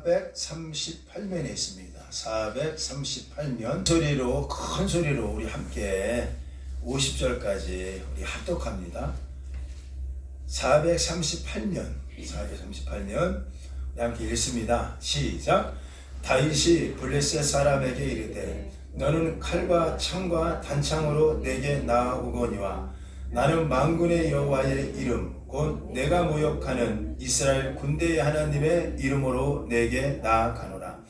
438면에 있습니다. 438면 소리로 큰 소리로 우리 함께 50절까지 우리 합독합니다. 438면 우리 함께 읽습니다. 시작. 다윗이 블레셋 사람에게 이르되 너는 칼과 창과 단창으로 내게 나아오거니와 나는 만군의 여호와의 이름 곧 내가 모욕하는 이스라엘 군대의 하나님의 이름으로 내게 나아가노라.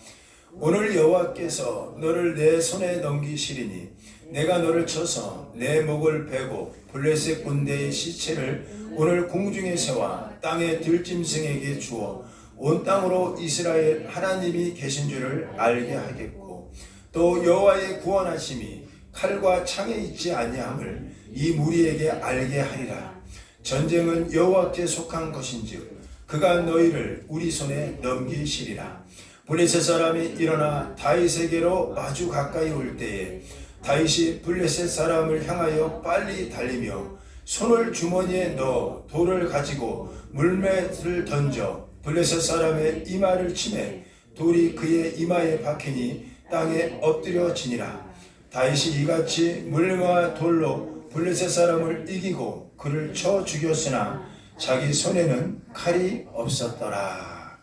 오늘 여호와께서 너를 내 손에 넘기시리니 내가 너를 쳐서 내 목을 베고 블레셋 군대의 시체를 오늘 공중에 세워 땅의 들짐승에게 주어 온 땅으로 이스라엘 하나님이 계신 줄을 알게 하겠고 또 여호와의 구원하심이 칼과 창에 있지 아니함을 이 무리에게 알게 하리라. 전쟁은 여호와께 속한 것인즉 그가 너희를 우리 손에 넘기시리라. 블레셋 사람이 일어나 다윗에게로 마주 가까이 올 때에 다윗이 블레셋 사람을 향하여 빨리 달리며 손을 주머니에 넣어 돌을 가지고 물맷을 던져 블레셋 사람의 이마를 치매 돌이 그의 이마에 박히니 땅에 엎드려지니라. 다윗이 이같이 물과 돌로 블레셋 사람을 이기고 그를 쳐 죽였으나 자기 손에는 칼이 없었더라.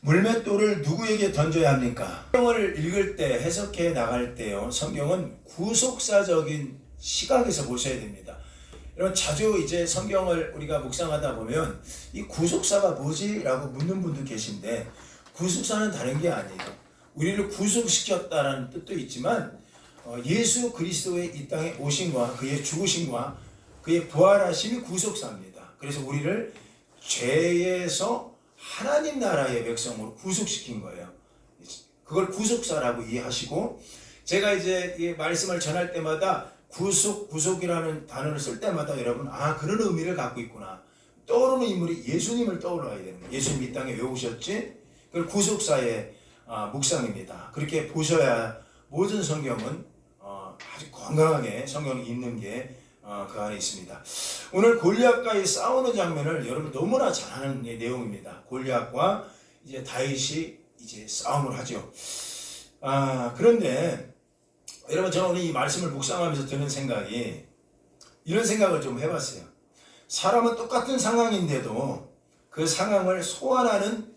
물맷돌을 누구에게 던져야 합니까? 성경을 읽을 때, 해석해 나갈 때요, 성경은 구속사적인 시각에서 보셔야 됩니다. 여러분, 자주 이제 성경을 우리가 묵상하다 보면 이 구속사가 뭐지? 라고 묻는 분도 계신데, 구속사는 다른 게 아니에요. 우리를 구속시켰다라는 뜻도 있지만 예수 그리스도의 이 땅에 오심과 그의 죽으심과 그의 부활하심이 구속사입니다. 그래서 우리를 죄에서 하나님 나라의 백성으로 구속시킨 거예요. 그걸 구속사라고 이해하시고, 제가 이제 이 말씀을 전할 때마다 구속이라는 단어를 쓸 때마다 여러분, 그런 의미를 갖고 있구나. 떠오르는 인물이 예수님을 떠올라야 되는 거예요. 예수님 이 땅에 왜 오셨지? 그걸 구속사의 묵상입니다. 그렇게 보셔야 모든 성경은 아주 건강하게 성경을 읽는 게 그 안에 있습니다. 오늘 골리앗과의 싸우는 장면을 여러분 너무나 잘 아는 내용입니다. 골리앗과 이제 다윗이 이제 싸움을 하죠. 그런데 여러분, 저는 오늘 이 말씀을 묵상하면서 드는 생각이, 이런 생각을 좀 해봤어요. 사람은 똑같은 상황인데도 그 상황을 소환하는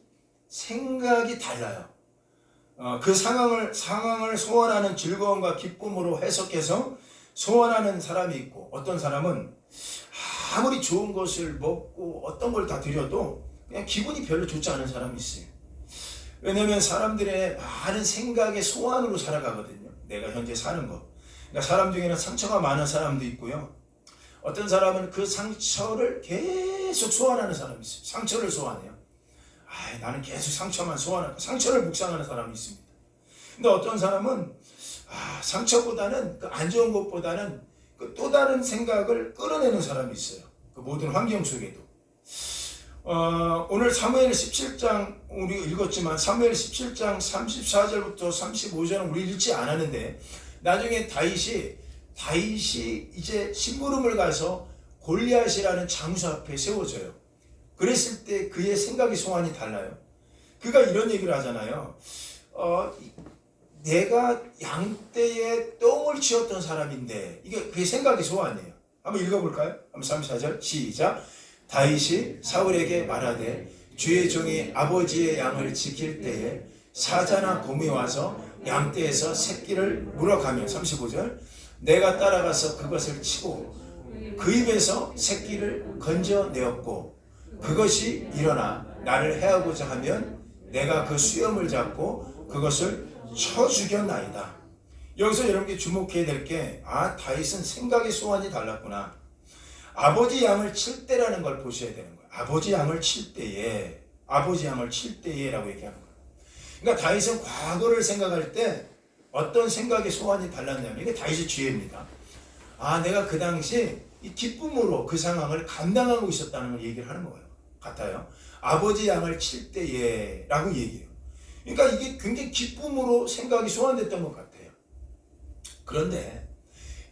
생각이 달라요. 그 상황을 소환하는 즐거움과 기쁨으로 해석해서 소환하는 사람이 있고, 어떤 사람은 아무리 좋은 것을 먹고 어떤 걸 다 드려도 그냥 기분이 별로 좋지 않은 사람이 있어요. 왜냐하면 사람들의 많은 생각의 소환으로 살아가거든요. 내가 현재 사는 것. 그러니까 사람 중에는 상처가 많은 사람도 있고요. 어떤 사람은 그 상처를 계속 소환하는 사람이 있어요. 상처를 소환해요. 나는 계속 상처만 소환하고 상처를 묵상하는 사람이 있습니다. 근데 어떤 사람은 상처보다는, 그 안 좋은 것보다는 그 또 다른 생각을 끌어내는 사람이 있어요. 그 모든 환경 속에도. 오늘 사무엘 17장 우리 읽었지만 사무엘 17장 34절부터 35절은 우리 읽지 않았는데, 나중에 다윗이 이제 심부름을 가서 골리앗이라는 장수 앞에 세워져요. 그랬을 때 그의 생각의 소환이 달라요. 그가 이런 얘기를 하잖아요. 내가 양떼에 똥을 치웠던 사람인데, 이게 그의 생각의 소환이에요. 한번 읽어볼까요? 한번 34절 시작. 다윗이 사울에게 말하되 주의 종이 아버지의 양을 지킬 때에 사자나 곰이 와서 양떼에서 새끼를 물어가며 35절 내가 따라가서 그것을 치고 그 입에서 새끼를 건져내었고 그것이 일어나 나를 해하고자 하면 내가 그 수염을 잡고 그것을 쳐 죽였나이다. 여기서 여러분께 주목해야 될 게, 다윗은 생각의 소환이 달랐구나. 아버지 양을 칠 때라는 걸 보셔야 되는 거예요. 아버지 양을 칠 때에 라고 얘기하는 거예요. 그러니까 다윗은 과거를 생각할 때 어떤 생각의 소환이 달랐냐면, 이게 다윗의 지혜입니다. 내가 그 당시 이 기쁨으로 그 상황을 감당하고 있었다는 걸 얘기를 하는 거예요. 같아요. 아버지 양을 칠 때에 라고 얘기해요. 그러니까 이게 굉장히 기쁨으로 생각이 소환됐던 것 같아요. 그런데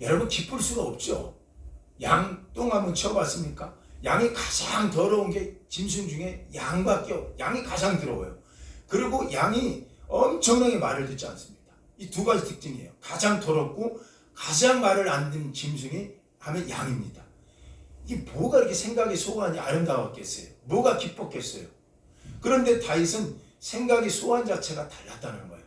여러분, 기쁠 수가 없죠. 양 똥 한번 치워봤습니까? 양이 가장 더러운 게 짐승 중에 양밖에 양이 가장 더러워요. 그리고 양이 엄청나게 말을 듣지 않습니다. 이 두 가지 특징이에요. 가장 더럽고 가장 말을 안 듣는 짐승이 하면 양입니다. 이게 뭐가 이렇게 생각이 소원이 아름다웠겠어요? 뭐가 기뻤겠어요? 그런데 다윗은 생각이 소원 자체가 달랐다는 거예요.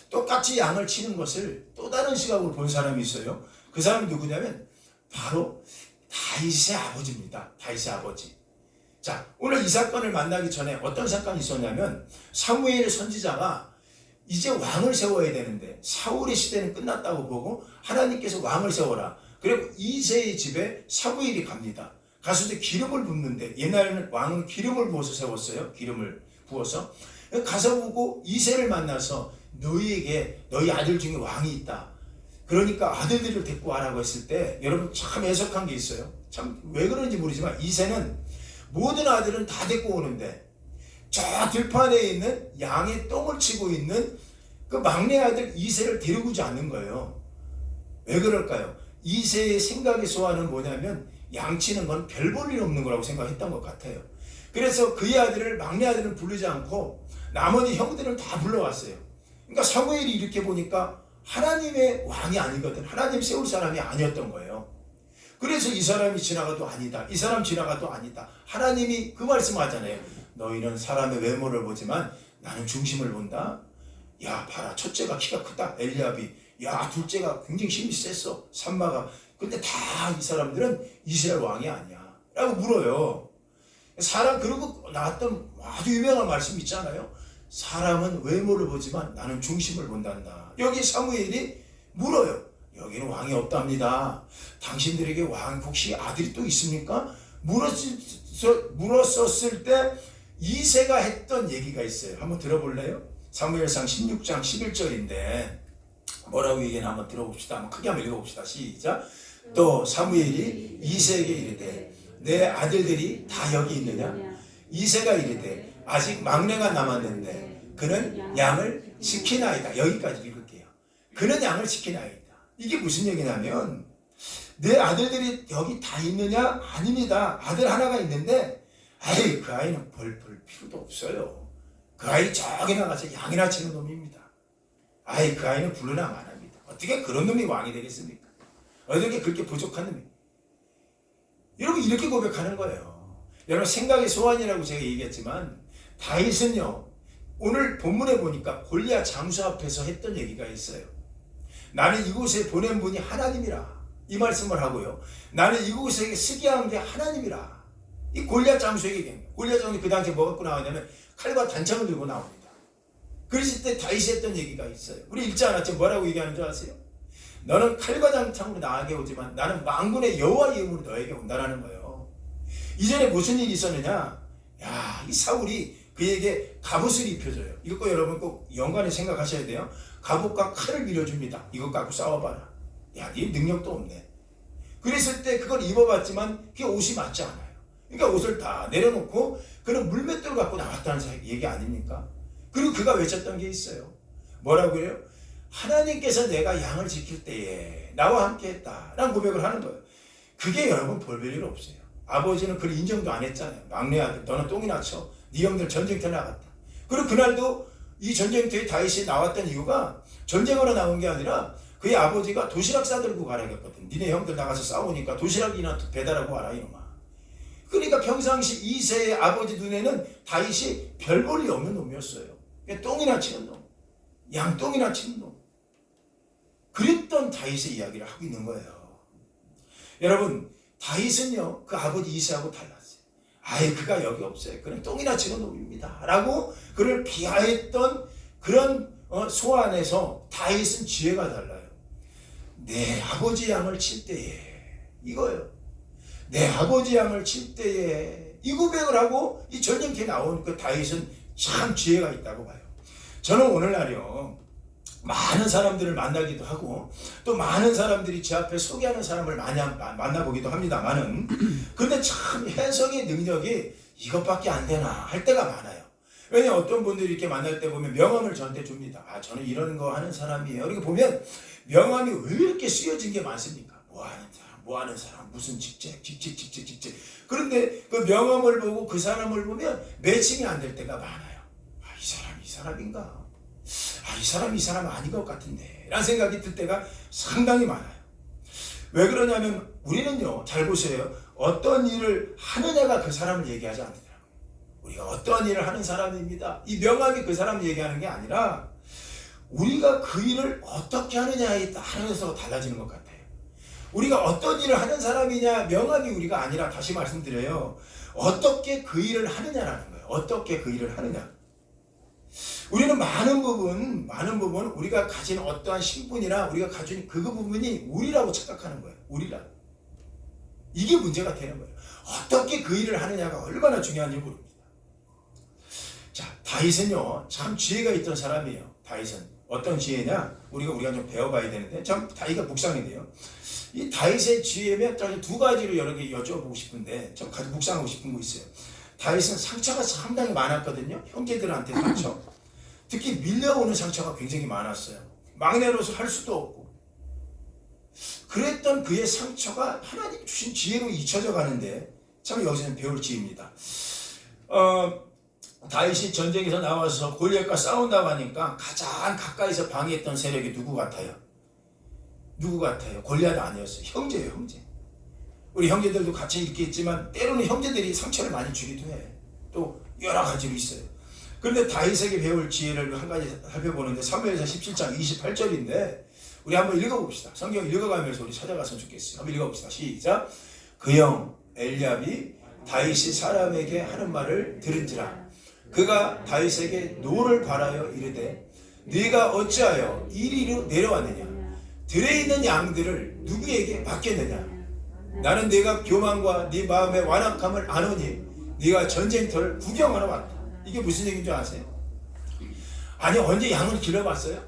똑같이 양을 치는 것을 또 다른 시각으로 본 사람이 있어요. 그 사람이 누구냐면 바로 다윗의 아버지입니다. 다윗의 아버지. 자, 오늘 이 사건을 만나기 전에 어떤 사건이 있었냐면 사무엘 선지자가 이제 왕을 세워야 되는데 사울의 시대는 끝났다고 보고 하나님께서 왕을 세워라. 그리고 이새의 집에 사무엘이 갑니다. 가서 이제 기름을 붓는데 옛날에는 왕은 기름을 부어서 세웠어요. 기름을 부어서. 가서 보고 이새를 만나서 너희에게 너희 아들 중에 왕이 있다. 그러니까 아들들을 데리고 와라고 했을 때 여러분 참 애석한 게 있어요. 참 왜 그런지 모르지만 이새는 모든 아들은 다 데리고 오는데 저 들판에 있는 양의 똥을 치고 있는 그 막내 아들 이새를 데리고 오지 않는 거예요. 왜 그럴까요? 이새의 생각의 소원은 뭐냐면 양치는 건 별 볼 일 없는 거라고 생각했던 것 같아요. 그래서 그의 아들을 막내 아들은 부르지 않고 나머지 형들은 다 불러왔어요. 그러니까 사무엘이 이렇게 보니까 하나님의 왕이 아니거든. 하나님 세울 사람이 아니었던 거예요. 그래서 이 사람이 지나가도 아니다. 이 사람 지나가도 아니다. 하나님이 그 말씀하잖아요. 너희는 사람의 외모를 보지만 나는 중심을 본다. 야 봐라 첫째가 키가 크다. 엘리압이. 야 둘째가 굉장히 힘이 셌어. 삼마가. 근데 다 이 사람들은 이스라엘 왕이 아니야 라고 물어요. 사람 그리고 나왔던 아주 유명한 말씀 있잖아요. 사람은 외모를 보지만 나는 중심을 본단다. 여기 사무엘이 물어요. 여기는 왕이 없답니다. 당신들에게 왕 혹시 아들이 또 있습니까? 물었었을 때 이새가 했던 얘기가 있어요. 한번 들어볼래요? 사무엘상 16장 11절인데 뭐라고 얘기하나 한번 들어봅시다. 한번 크게 한번 읽어봅시다. 시작. 또 사무엘이 이새에게 이르되 내 아들들이 다 여기 있느냐? 이새가 이르되 아직 막내가 남았는데 그는 양을 지키나이다. 여기까지 읽을게요. 그는 양을 지키나이다. 이게 무슨 얘기냐면 내 아들들이 여기 다 있느냐? 아닙니다. 아들 하나가 있는데 아이 그 아이는 볼 필요도 없어요. 그 아이 저기 나가서 양이나 치는 놈입니다. 아이 그 아이는 불러나면 안 합니다. 어떻게 그런 놈이 왕이 되겠습니까? 어떻게 그렇게 부족한 놈이? 여러분 이렇게 고백하는 거예요. 여러분 생각의 소원이라고 제가 얘기했지만 다윗은요 오늘 본문에 보니까 골리앗 장수 앞에서 했던 얘기가 있어요. 나는 이곳에 보낸 분이 하나님이라 이 말씀을 하고요. 나는 이곳에 쓰게 한 게 하나님이라. 이 골리앗 장수에게 얘기합니다. 골리앗 장수이 그 당시에 뭐 갖고 나왔냐면 칼과 단창을 들고 나옵니다. 그랬을 때 다윗이 했던 얘기가 있어요. 우리 읽지 않았죠? 뭐라고 얘기하는 줄 아세요? 너는 칼과 단창으로 나에게 오지만 나는 만군의 여호와의 이름으로 너에게 온다라는 거예요. 이전에 무슨 일이 있었느냐? 야, 이 사울이 그에게 갑옷을 입혀줘요. 이것도 여러분 꼭 연관에 생각하셔야 돼요. 갑옷과 칼을 밀어줍니다. 이것 갖고 싸워봐라. 야, 네 능력도 없네. 그랬을 때 그걸 입어봤지만 그게 옷이 맞지 않아요. 그러니까 옷을 다 내려놓고 그런 물맷돌을 갖고 나왔다는 얘기 아닙니까? 그리고 그가 외쳤던 게 있어요. 뭐라고 그래요? 하나님께서 내가 양을 지킬 때에 나와 함께 했다라는 고백을 하는 거예요. 그게 여러분 볼 별 일 없어요. 아버지는 그걸 인정도 안 했잖아요. 막내 아들 너는 똥이나 쳐. 네 형들 전쟁터에 나갔다. 그리고 그날도 이 전쟁터에 다윗이 나왔던 이유가 전쟁하러 나온 게 아니라 그의 아버지가 도시락 싸들고 가라고 했거든. 니네 형들 나가서 싸우니까 도시락이나 배달하고 와라 이놈아. 그러니까 평상시 이새의 아버지 눈에는 다윗이 별 볼 일 없는 놈이었어요. 똥이나 치는 놈. 양똥이나 치는 놈. 그랬던 다윗의 이야기를 하고 있는 거예요. 여러분 다윗은요 그 아버지 이새하고 달랐어요. 아예 그가 여기 없어요. 그는 똥이나 치는 놈입니다. 라고 그를 비하했던 그런 소안에서 다윗은 지혜가 달라요. 내 아버지 양을 칠 때에 이거예요. 내 아버지 양을 칠 때에 이 고백을 하고 이 전쟁터에 나온 그 다윗은 참 지혜가 있다고 봐요. 저는 오늘날요 많은 사람들을 만나기도 하고 또 많은 사람들이 제 앞에 소개하는 사람을 많이 만나보기도 합니다만은 근데 참 해석의 능력이 이것밖에 안 되나 할 때가 많아요. 왜냐하면 어떤 분들이 이렇게 만날 때 보면 명함을 저한테 줍니다. 아 저는 이런 거 하는 사람이에요. 이렇게 보면 명함이 왜 이렇게 쓰여진 게 많습니까? 뭐 하는 사람 뭐 하는 사람, 무슨 직책. 그런데 그 명함을 보고 그 사람을 보면 매칭이 안 될 때가 많아요. 아, 이 사람이 이 사람인가? 아, 이 사람이 이 사람 아닌 것 같은데 라는 생각이 들 때가 상당히 많아요. 왜 그러냐면 우리는요, 잘 보세요. 어떤 일을 하느냐가 그 사람을 얘기하지 않더라고요. 우리가 어떤 일을 하는 사람입니다. 이 명함이 그 사람을 얘기하는 게 아니라 우리가 그 일을 어떻게 하느냐에 따라서 달라지는 것 같아요. 우리가 어떤 일을 하는 사람이냐, 명함이 우리가 아니라, 다시 말씀드려요, 어떻게 그 일을 하느냐라는 거예요. 어떻게 그 일을 하느냐. 우리는 많은 부분 우리가 가진 어떠한 신분이나 우리가 가진 그 부분이 우리라고 착각하는 거예요. 우리라고. 이게 문제가 되는 거예요. 어떻게 그 일을 하느냐가 얼마나 중요한지 모릅니다. 자, 다윗은요, 참 지혜가 있던 사람이에요. 다윗은 어떤 지혜냐? 우리가 좀 배워봐야 되는데, 참 다윗가 묵상인데요. 이 다윗의 지혜면 두 가지로 여러 개 여쭤보고 싶은데, 좀 가지고 묵상하고 싶은 거 있어요. 다윗은 상처가 상당히 많았거든요. 형제들한테 상처. 특히 밀려오는 상처가 굉장히 많았어요. 막내로서 할 수도 없고. 그랬던 그의 상처가 하나님 주신 지혜로 잊혀져 가는데, 참 여기서는 배울 지혜입니다. 다윗이 전쟁에서 나와서 골리앗과 싸운다고 하니까 가장 가까이서 방해했던 세력이 누구 같아요? 골리앗 아니었어요. 형제예요, 형제. 우리 형제들도 같이 이렇게 있지만 때로는 형제들이 상처를 많이 주기도 해. 또 여러 가지로 있어요. 그런데 다윗에게 배울 지혜를 한 가지 살펴보는데, 사무엘서 17장 28절인데 우리 한번 읽어봅시다. 성경 읽어가면서 우리 찾아갔으면 좋겠어요. 한번 읽어봅시다. 시작. 그 형 엘리압이 다윗이 사람에게 하는 말을 들은지라. 그가 다윗에게 노를 바라여 이르되 네가 어찌하여 이리로 내려왔느냐? 들에 있는 양들을 누구에게 맡겼느냐? 나는 네가 교만과 네 마음의 완악함을 아노니 네가 전쟁터를 구경하러 왔다. 이게 무슨 얘기인 줄 아세요? 아니, 언제 양을 길러봤어요?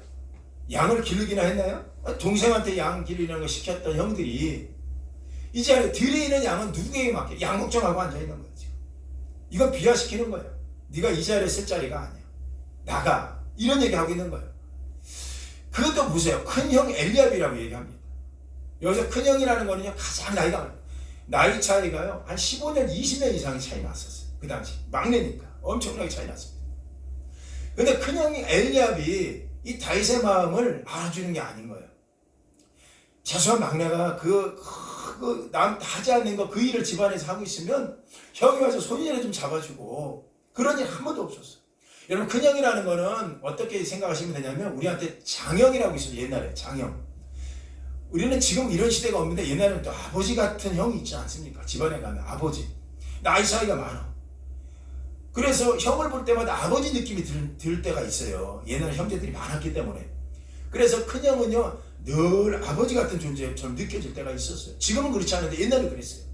양을 기르기나 했나요? 동생한테 양 기르는 거 시켰던 형들이 이제 들에 있는 양은 누구에게 맡겨? 양 걱정하고 앉아있는 거예요. 지금. 이건 비하시키는 거예요. 네가 이 자리에 쓸 자리가 아니야. 나가. 이런 얘기하고 있는 거예요. 그것도 보세요. 큰형 엘리압이라고 얘기합니다. 여기서 큰형이라는 거는요, 가장 나이 차이가요, 한 15년, 20년 이상의 차이 났었어요. 그 당시. 막내니까. 엄청나게 차이 났습니다. 근데 큰형이 엘리압이 이 다윗의 마음을 알아주는 게 아닌 거예요. 최소한 막내가 남 하지 않는 거, 그 일을 집안에서 하고 있으면 형이 와서 손이라도 좀 잡아주고, 그런 일 한 번도 없었어요. 여러분, 큰형이라는 거는 어떻게 생각하시면 되냐면, 우리한테 장형이라고 있어요. 옛날에 장형. 우리는 지금 이런 시대가 없는데, 옛날에는 또 아버지 같은 형이 있지 않습니까? 집안에 가면 아버지. 나이 차이가 많아. 그래서 형을 볼 때마다 아버지 느낌이 들 때가 있어요. 옛날에 형제들이 많았기 때문에. 그래서 큰형은요, 늘 아버지 같은 존재처럼 느껴질 때가 있었어요. 지금은 그렇지 않은데 옛날에 그랬어요.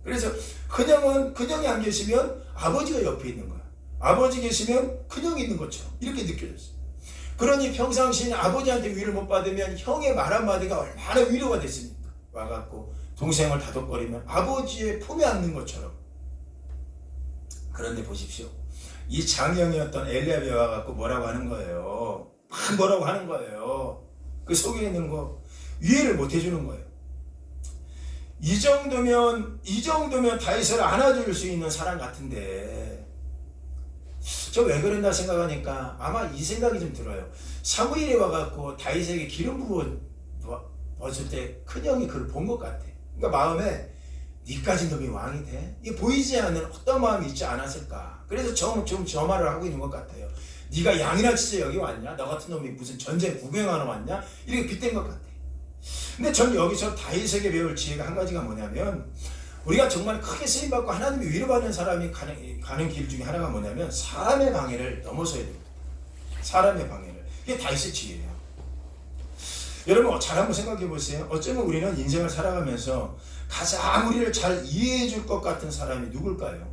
그래서 큰형이 안 계시면 아버지가 옆에 있는 거야. 아버지 계시면 큰형이 있는 것처럼 이렇게 느껴졌어요. 그러니 평상시에 아버지한테 위를 못 받으면 형의 말 한마디가 얼마나 위로가 됐습니까? 와갖고 동생을 다독거리면 아버지의 품에 안는 것처럼. 그런데 보십시오. 이 장형이었던 엘리압이 와갖고 뭐라고 하는 거예요. 막 뭐라고 하는 거예요. 그 속에 있는 거 이해를 못 해주는 거예요. 이 정도면 다윗을 안아줄 수 있는 사람 같은데, 저 왜 그랬나 생각하니까 아마 이 생각이 좀 들어요. 사무엘이 와갖고 다윗에게 기름 부었을 때 큰형이 그걸 본 것 같아. 그러니까 마음에 니까지 놈이 왕이 돼? 이게 보이지 않는 어떤 마음이 있지 않았을까? 그래서 좀 저 말을 하고 있는 것 같아요. 네가 양이나 진짜 여기 왔냐? 너 같은 놈이 무슨 전쟁 구경하러 왔냐? 이렇게 빗댄 것 같아. 근데 전 여기서 다윗에게 배울 지혜가 한 가지가 뭐냐면, 우리가 정말 크게 쓰임받고 하나님이 위로받는 사람이 가는 길 중에 하나가 뭐냐면, 사람의 방해를 넘어서야 됩니다. 사람의 방해를. 이게 다윗의 지혜예요. 여러분, 잘 한번 생각해 보세요. 어쩌면 우리는 인생을 살아가면서 가장 우리를 잘 이해해 줄 것 같은 사람이 누굴까요?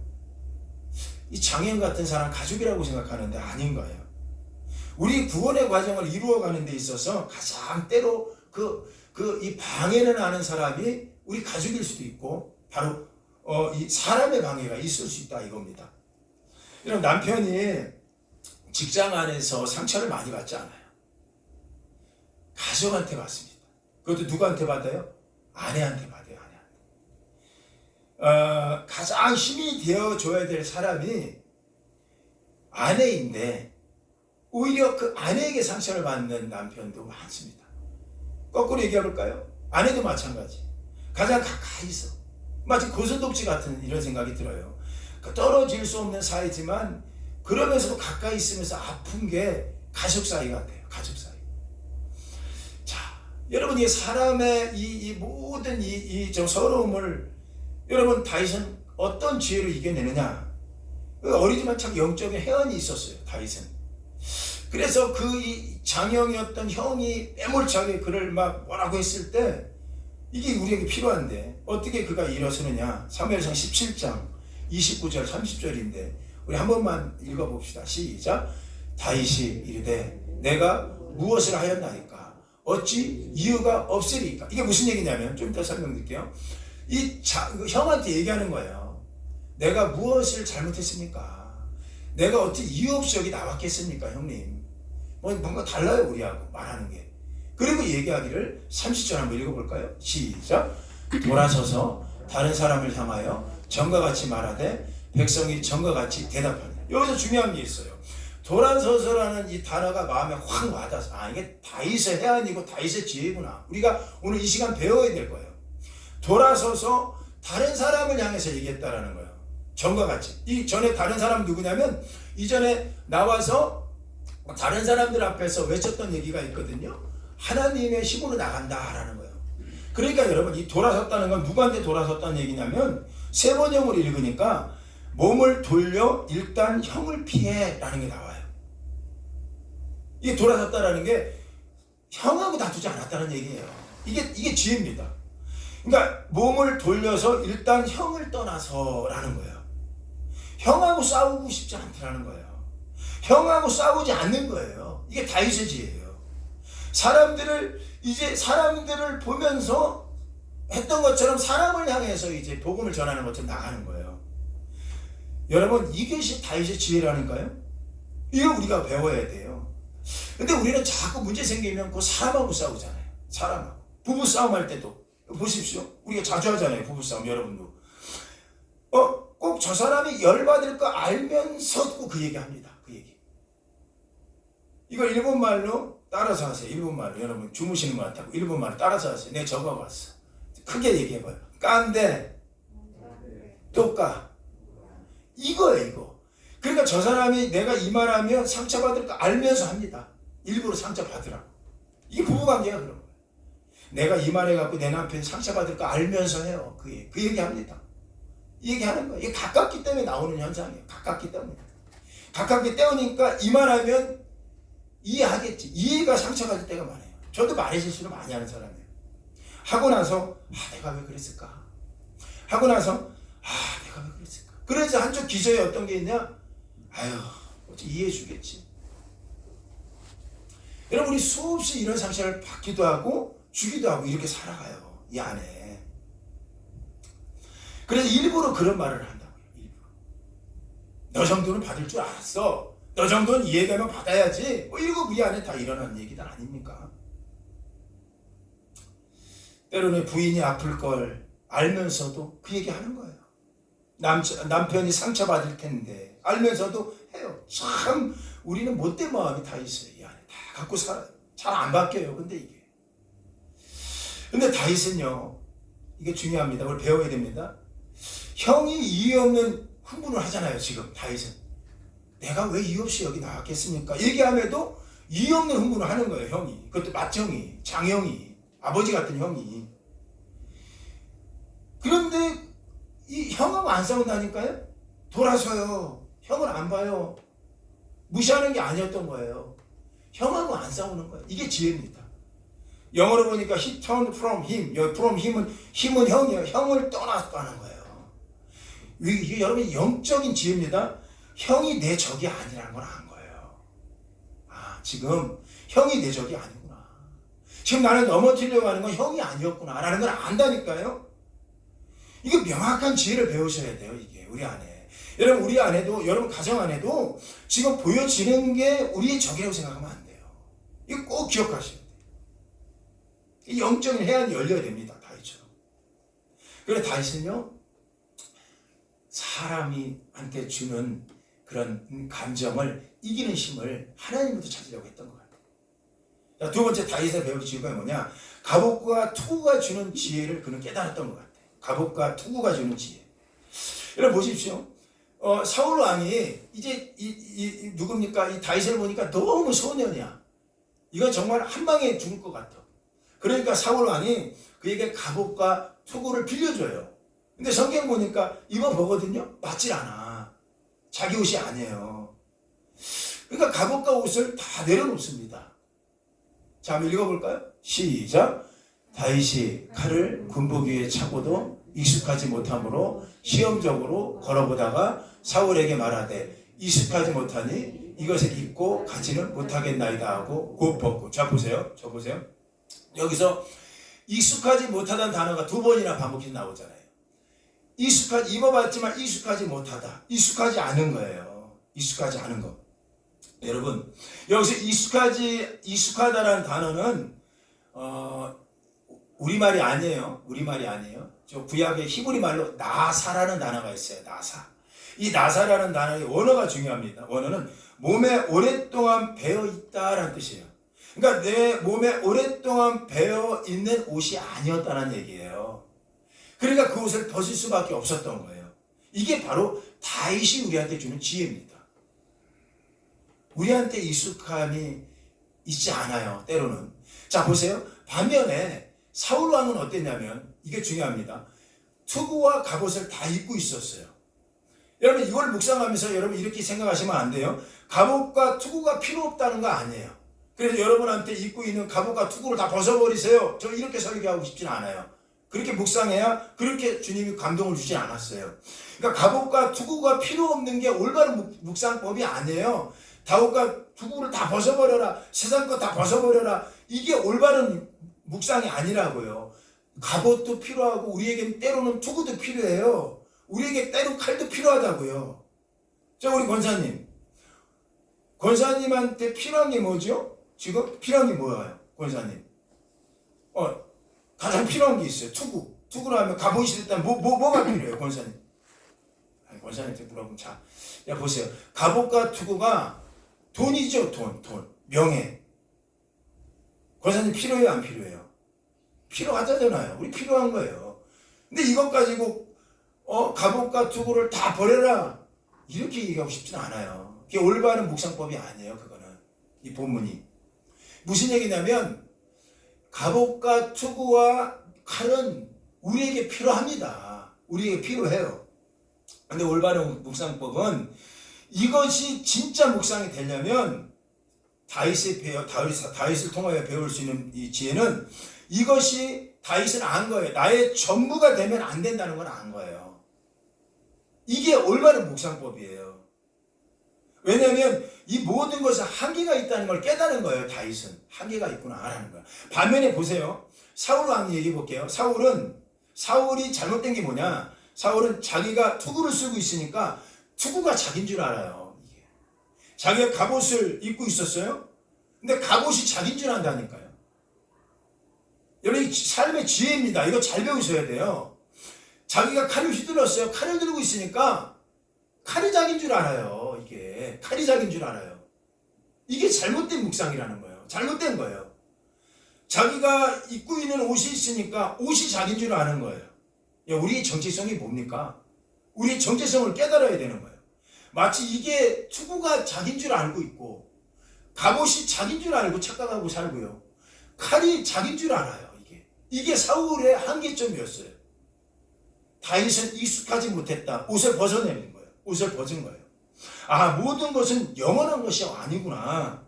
이 장형 같은 사람 가족이라고 생각하는데 아닌가요? 우리 구원의 과정을 이루어가는 데 있어서 가장 때로 이 방해를 하는 사람이 우리 가족일 수도 있고, 바로 이 사람의 방해가 있을 수 있다 이겁니다. 여러분, 남편이 직장 안에서 상처를 많이 받지 않아요. 가족한테 받습니다. 그것도 누구한테 받아요? 아내한테 받아요. 가장 힘이 되어줘야 될 사람이 아내인데 오히려 그 아내에게 상처를 받는 남편도 많습니다. 거꾸로 얘기해 볼까요? 아내도 마찬가지. 가장 가까이 있어. 마치 고슴도치 같은 이런 생각이 들어요. 떨어질 수 없는 사이지만 그러면서도 가까이 있으면서 아픈 게 가족 사이 같아요. 가족 사이. 자, 여러분 이 사람의 이 모든 좀 서러움을 여러분 다윗은 어떤 지혜로 이겨내느냐? 어리지만 참 영적인 해안이 있었어요. 다윗은. 그래서 그 이 장형이었던 형이 빼몰차게 그를 막 뭐라고 했을 때 이게 우리에게 필요한데 어떻게 그가 일어서느냐? 사무엘상 17장 29절 30절인데 우리 한 번만 읽어봅시다. 시작. 다윗이 이르되 내가 무엇을 하였나이까 어찌 이유가 없으리까. 이게 무슨 얘기냐면 좀 이따 설명드릴게요. 형한테 얘기하는 거예요. 내가 무엇을 잘못했습니까? 내가 어찌 이유 없이 여기 나왔겠습니까 형님. 뭔가 달라요 우리하고 말하는 게. 그리고 얘기하기를 30절 한번 읽어볼까요? 시작. 돌아서서 다른 사람을 향하여 전과 같이 말하되 백성이 전과 같이 대답하네. 여기서 중요한 게 있어요. 돌아서서라는 이 단어가 마음에 확 와닿아서 이게 다윗의 해안이고 다윗의 지혜구나. 우리가 오늘 이 시간 배워야 될 거예요. 돌아서서 다른 사람을 향해서 얘기했다라는 거예요. 전과 같이. 이 전에 다른 사람 누구냐면 이전에 나와서 다른 사람들 앞에서 외쳤던 얘기가 있거든요. 하나님의 힘으로 나간다라는 거예요. 그러니까 여러분 이 돌아섰다는 건 누구한테 돌아섰다는 얘기냐면 세 번역으로 읽으니까 몸을 돌려 일단 형을 피해라는 게 나와요. 이게 돌아섰다라는 게 형하고 다투지 않았다는 얘기예요. 이게 지혜입니다. 그러니까 몸을 돌려서 일단 형을 떠나서라는 거예요. 형하고 싸우고 싶지 않다라는 거예요. 형하고 싸우지 않는 거예요. 이게 다윗의 지혜예요. 사람들을 보면서 했던 것처럼 사람을 향해서 이제 복음을 전하는 것처럼 나가는 거예요. 여러분 이것이 다윗의 지혜라니까요. 이거 우리가 배워야 돼요. 근데 우리는 자꾸 문제 생기면 그 사람하고 싸우잖아요. 사람하고. 부부 싸움 할 때도 보십시오. 우리가 자주 하잖아요. 부부 싸움 여러분도. 꼭 저 사람이 열받을 거 알면서도 그 얘기 합니다. 그 얘기. 이걸 일본말로 따라서 하세요. 일본말로. 여러분 주무시는 것 같다고 일본말로 따라서 하세요. 내가 적어봤어. 크게 얘기해봐요. 깐데 똑까 이거예요. 이거. 그러니까 저 사람이 내가 이 말하면 상처받을 거 알면서 합니다. 일부러 상처받으라고. 이게 부부관계가 그런 거예요. 내가 이 말해갖고 내 남편이 상처받을 거 알면서 해요. 그 얘기 합니다. 이 얘기 하는 거예요. 이게 가깝기 때문에 나오는 현상이에요. 가깝기 때문에. 가깝기 때문이니까 이 말하면 이해하겠지. 이해가 상처받을 때가 많아요. 저도 말의 실수를 많이 하는 사람이에요. 하고 나서 내가 왜 그랬을까? 하고 나서 내가 왜 그랬을까? 그래서 한쪽 기저에 어떤 게 있냐? 어찌 이해해 주겠지. 여러분 우리 수없이 이런 상처를 받기도 하고 주기도 하고 이렇게 살아가요. 이 안에. 그래서 일부러 그런 말을 한다고요. 일부러. 너 정도는 받을 줄 알았어. 너 정도는 이해되면 받아야지. 이거 우리 안에 다 일어나는 얘기들 아닙니까? 때로는 부인이 아플 걸 알면서도 그 얘기 하는 거예요. 남편이 상처받을 텐데 알면서도 해요. 참 우리는 못된 마음이 다 있어요. 이 안에 다 갖고 살아요. 잘 안 바뀌어요. 근데 다윗은요, 이게 중요합니다. 그걸 배워야 됩니다. 형이 이유 없는 흥분을 하잖아요. 지금 다윗은 내가 왜 이유 없이 여기 나왔겠습니까? 얘기함에도 이유 없는 흥분을 하는 거예요. 형이. 그것도 맏형이, 장형이, 아버지 같은 형이. 그런데 이 형하고 안 싸운다니까요? 돌아서요. 형을 안 봐요. 무시하는 게 아니었던 거예요. 형하고 안 싸우는 거예요. 이게 지혜입니다. 영어로 보니까 he turned from him. 여기 from 힘은 형이에요. 형을 떠났다는 거예요. 이게 여러분 영적인 지혜입니다. 형이 내 적이 아니라는 걸 안 거예요. 지금 형이 내 적이 아니구나. 지금 나를 넘어뜨리려고 하는 건 형이 아니었구나 라는 걸 안다니까요. 이거 명확한 지혜를 배우셔야 돼요. 이게 우리 안에. 여러분 우리 안에도 여러분 가정 안에도 지금 보여지는 게 우리의 적이라고 생각하면 안 돼요. 이거 꼭 기억하셔야 돼요. 이 영적인 해안이 열려야 됩니다. 다윗처럼. 그래서 다윗은요 사람이한테 주는 그런 감정을 이기는 힘을 하나님부터 찾으려고 했던 것 같아요. 자, 두 번째 다윗의 배울 지혜가 뭐냐? 갑옷과 투구가 주는 지혜를 그는 깨달았던 것 같아요. 갑옷과 투구가 주는 지혜. 여러분 보십시오. 사울 왕이 이제 누굽니까? 이 다윗을 보니까 너무 소년이야. 이건 정말 한 방에 죽을 것 같아. 그러니까 사울 왕이 그에게 갑옷과 투구를 빌려줘요. 근데 성경 보니까 입어보거든요. 맞질 않아. 자기 옷이 아니에요. 그러니까 갑옷과 옷을 다 내려놓습니다. 자, 한번 읽어볼까요? 시작. 다윗이 칼을 군복 위에 차고도 익숙하지 못하므로 시험적으로 걸어보다가 사울에게 말하되 익숙하지 못하니 이것을 입고 가지는 못하겠나이다 하고 곧 벗고. 자, 보세요. 저 보세요. 여기서 익숙하지 못하다는 단어가 두 번이나 반복해서 나오잖아요. 입어봤지만 익숙하지 못하다. 익숙하지 않은 거예요. 익숙하지 않은 거. 여러분, 여기서 익숙하다라는 단어는, 우리말이 아니에요. 우리말이 아니에요. 저 구약의 히브리 말로 나사라는 단어가 있어요. 나사. 이 나사라는 단어의 원어가 중요합니다. 원어는 몸에 오랫동안 배어 있다라는 뜻이에요. 그러니까 내 몸에 오랫동안 배어 있는 옷이 아니었다는 얘기예요. 그러니까 그 옷을 벗을 수밖에 없었던 거예요. 이게 바로 다윗이 우리한테 주는 지혜입니다. 우리한테 익숙함이 있지 않아요. 때로는. 자, 보세요. 반면에 사울 왕은 어땠냐면, 이게 중요합니다. 투구와 갑옷을 다 입고 있었어요. 여러분, 이걸 묵상하면서 여러분 이렇게 생각하시면 안 돼요. 갑옷과 투구가 필요 없다는 거 아니에요. 그래서 여러분한테 입고 있는 갑옷과 투구를 다 벗어버리세요. 저 이렇게 설교하고 싶진 않아요. 그렇게 묵상해야 그렇게 주님이 감동을 주지 않았어요. 그러니까 갑옷과 투구가 필요 없는 게 올바른 묵상법이 아니에요. 갑옷과 투구를 다 벗어버려라. 세상 거 다 벗어버려라. 이게 올바른 묵상이 아니라고요. 갑옷도 필요하고 우리에겐 때로는 투구도 필요해요. 우리에게 때로 칼도 필요하다고요. 자, 우리 권사님. 권사님한테 필요한 게 뭐죠? 지금 필요한 게 뭐예요? 권사님. 가장 필요한 게 있어요. 투구. 투구로 하면 갑옷이 됐다면 뭐가 필요해요? 권사님. 아니, 권사님한테 물어보면 자, 야, 보세요. 갑옷과 투구가 돈이죠. 돈. 명예. 권사님 필요해요? 안 필요해요? 필요하잖아요. 우리 필요한 거예요. 근데 이것 가지고 갑옷과 투구를 다 버려라. 이렇게 얘기하고 싶지는 않아요. 그게 올바른 묵상법이 아니에요. 그거는. 이 본문이. 무슨 얘기냐면 갑옷과 투구와 칼은 우리에게 필요합니다. 우리에게 필요해요. 근데 올바른 묵상법은 이것이 진짜 묵상이 되려면 다윗을 통하여 배울 수 있는 이 지혜는 이것이 다윗은 안 거예요. 나의 전부가 되면 안 된다는 걸 안 거예요. 이게 올바른 묵상법이에요. 왜냐하면 이 모든 것은 한계가 있다는 걸 깨달은 거예요. 다윗은 한계가 있구나라는 거예요. 반면에 보세요. 사울 왕 얘기해 볼게요. 사울이 잘못된 게 뭐냐? 사울은 자기가 투구를 쓰고 있으니까 투구가 자기인 줄 알아요. 이게. 자기가 갑옷을 입고 있었어요. 근데 갑옷이 자기인 줄 안다니까요. 여러분, 이 삶의 지혜입니다. 이거 잘 배우셔야 돼요. 자기가 칼을 휘둘렀어요. 칼을 들고 있으니까 칼이 자기인 줄 알아요. 이게 칼이 자기인 줄 알아요. 이게 잘못된 묵상이라는 거예요. 잘못된 거예요. 자기가 입고 있는 옷이 있으니까 옷이 자기인 줄 아는 거예요. 우리의 정체성이 뭡니까? 우리의 정체성을 깨달아야 되는 거예요. 마치 이게 투구가 자기인 줄 알고 있고 갑옷이 자기인 줄 알고 착각하고 살고요. 칼이 자기인 줄 알아요. 이게 사울의 한계점이었어요. 다윗은 익숙하지 못했다. 옷을 벗어내는 거예요. 옷을 벗은 거예요. 아, 모든 것은 영원한 것이 아니구나.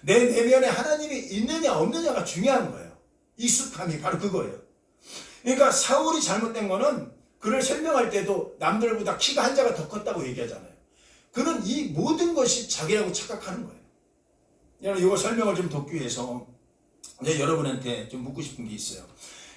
내 내면에 하나님이 있느냐 없느냐가 중요한 거예요. 익숙함이 바로 그거예요. 그러니까 사울이 잘못된 거는 그를 설명할 때도 남들보다 키가 한 자가 더 컸다고 얘기하잖아요. 그는 이 모든 것이 자기라고 착각하는 거예요. 여러분, 이거 설명을 좀 돕기 위해서 여러분한테 좀 묻고 싶은 게 있어요.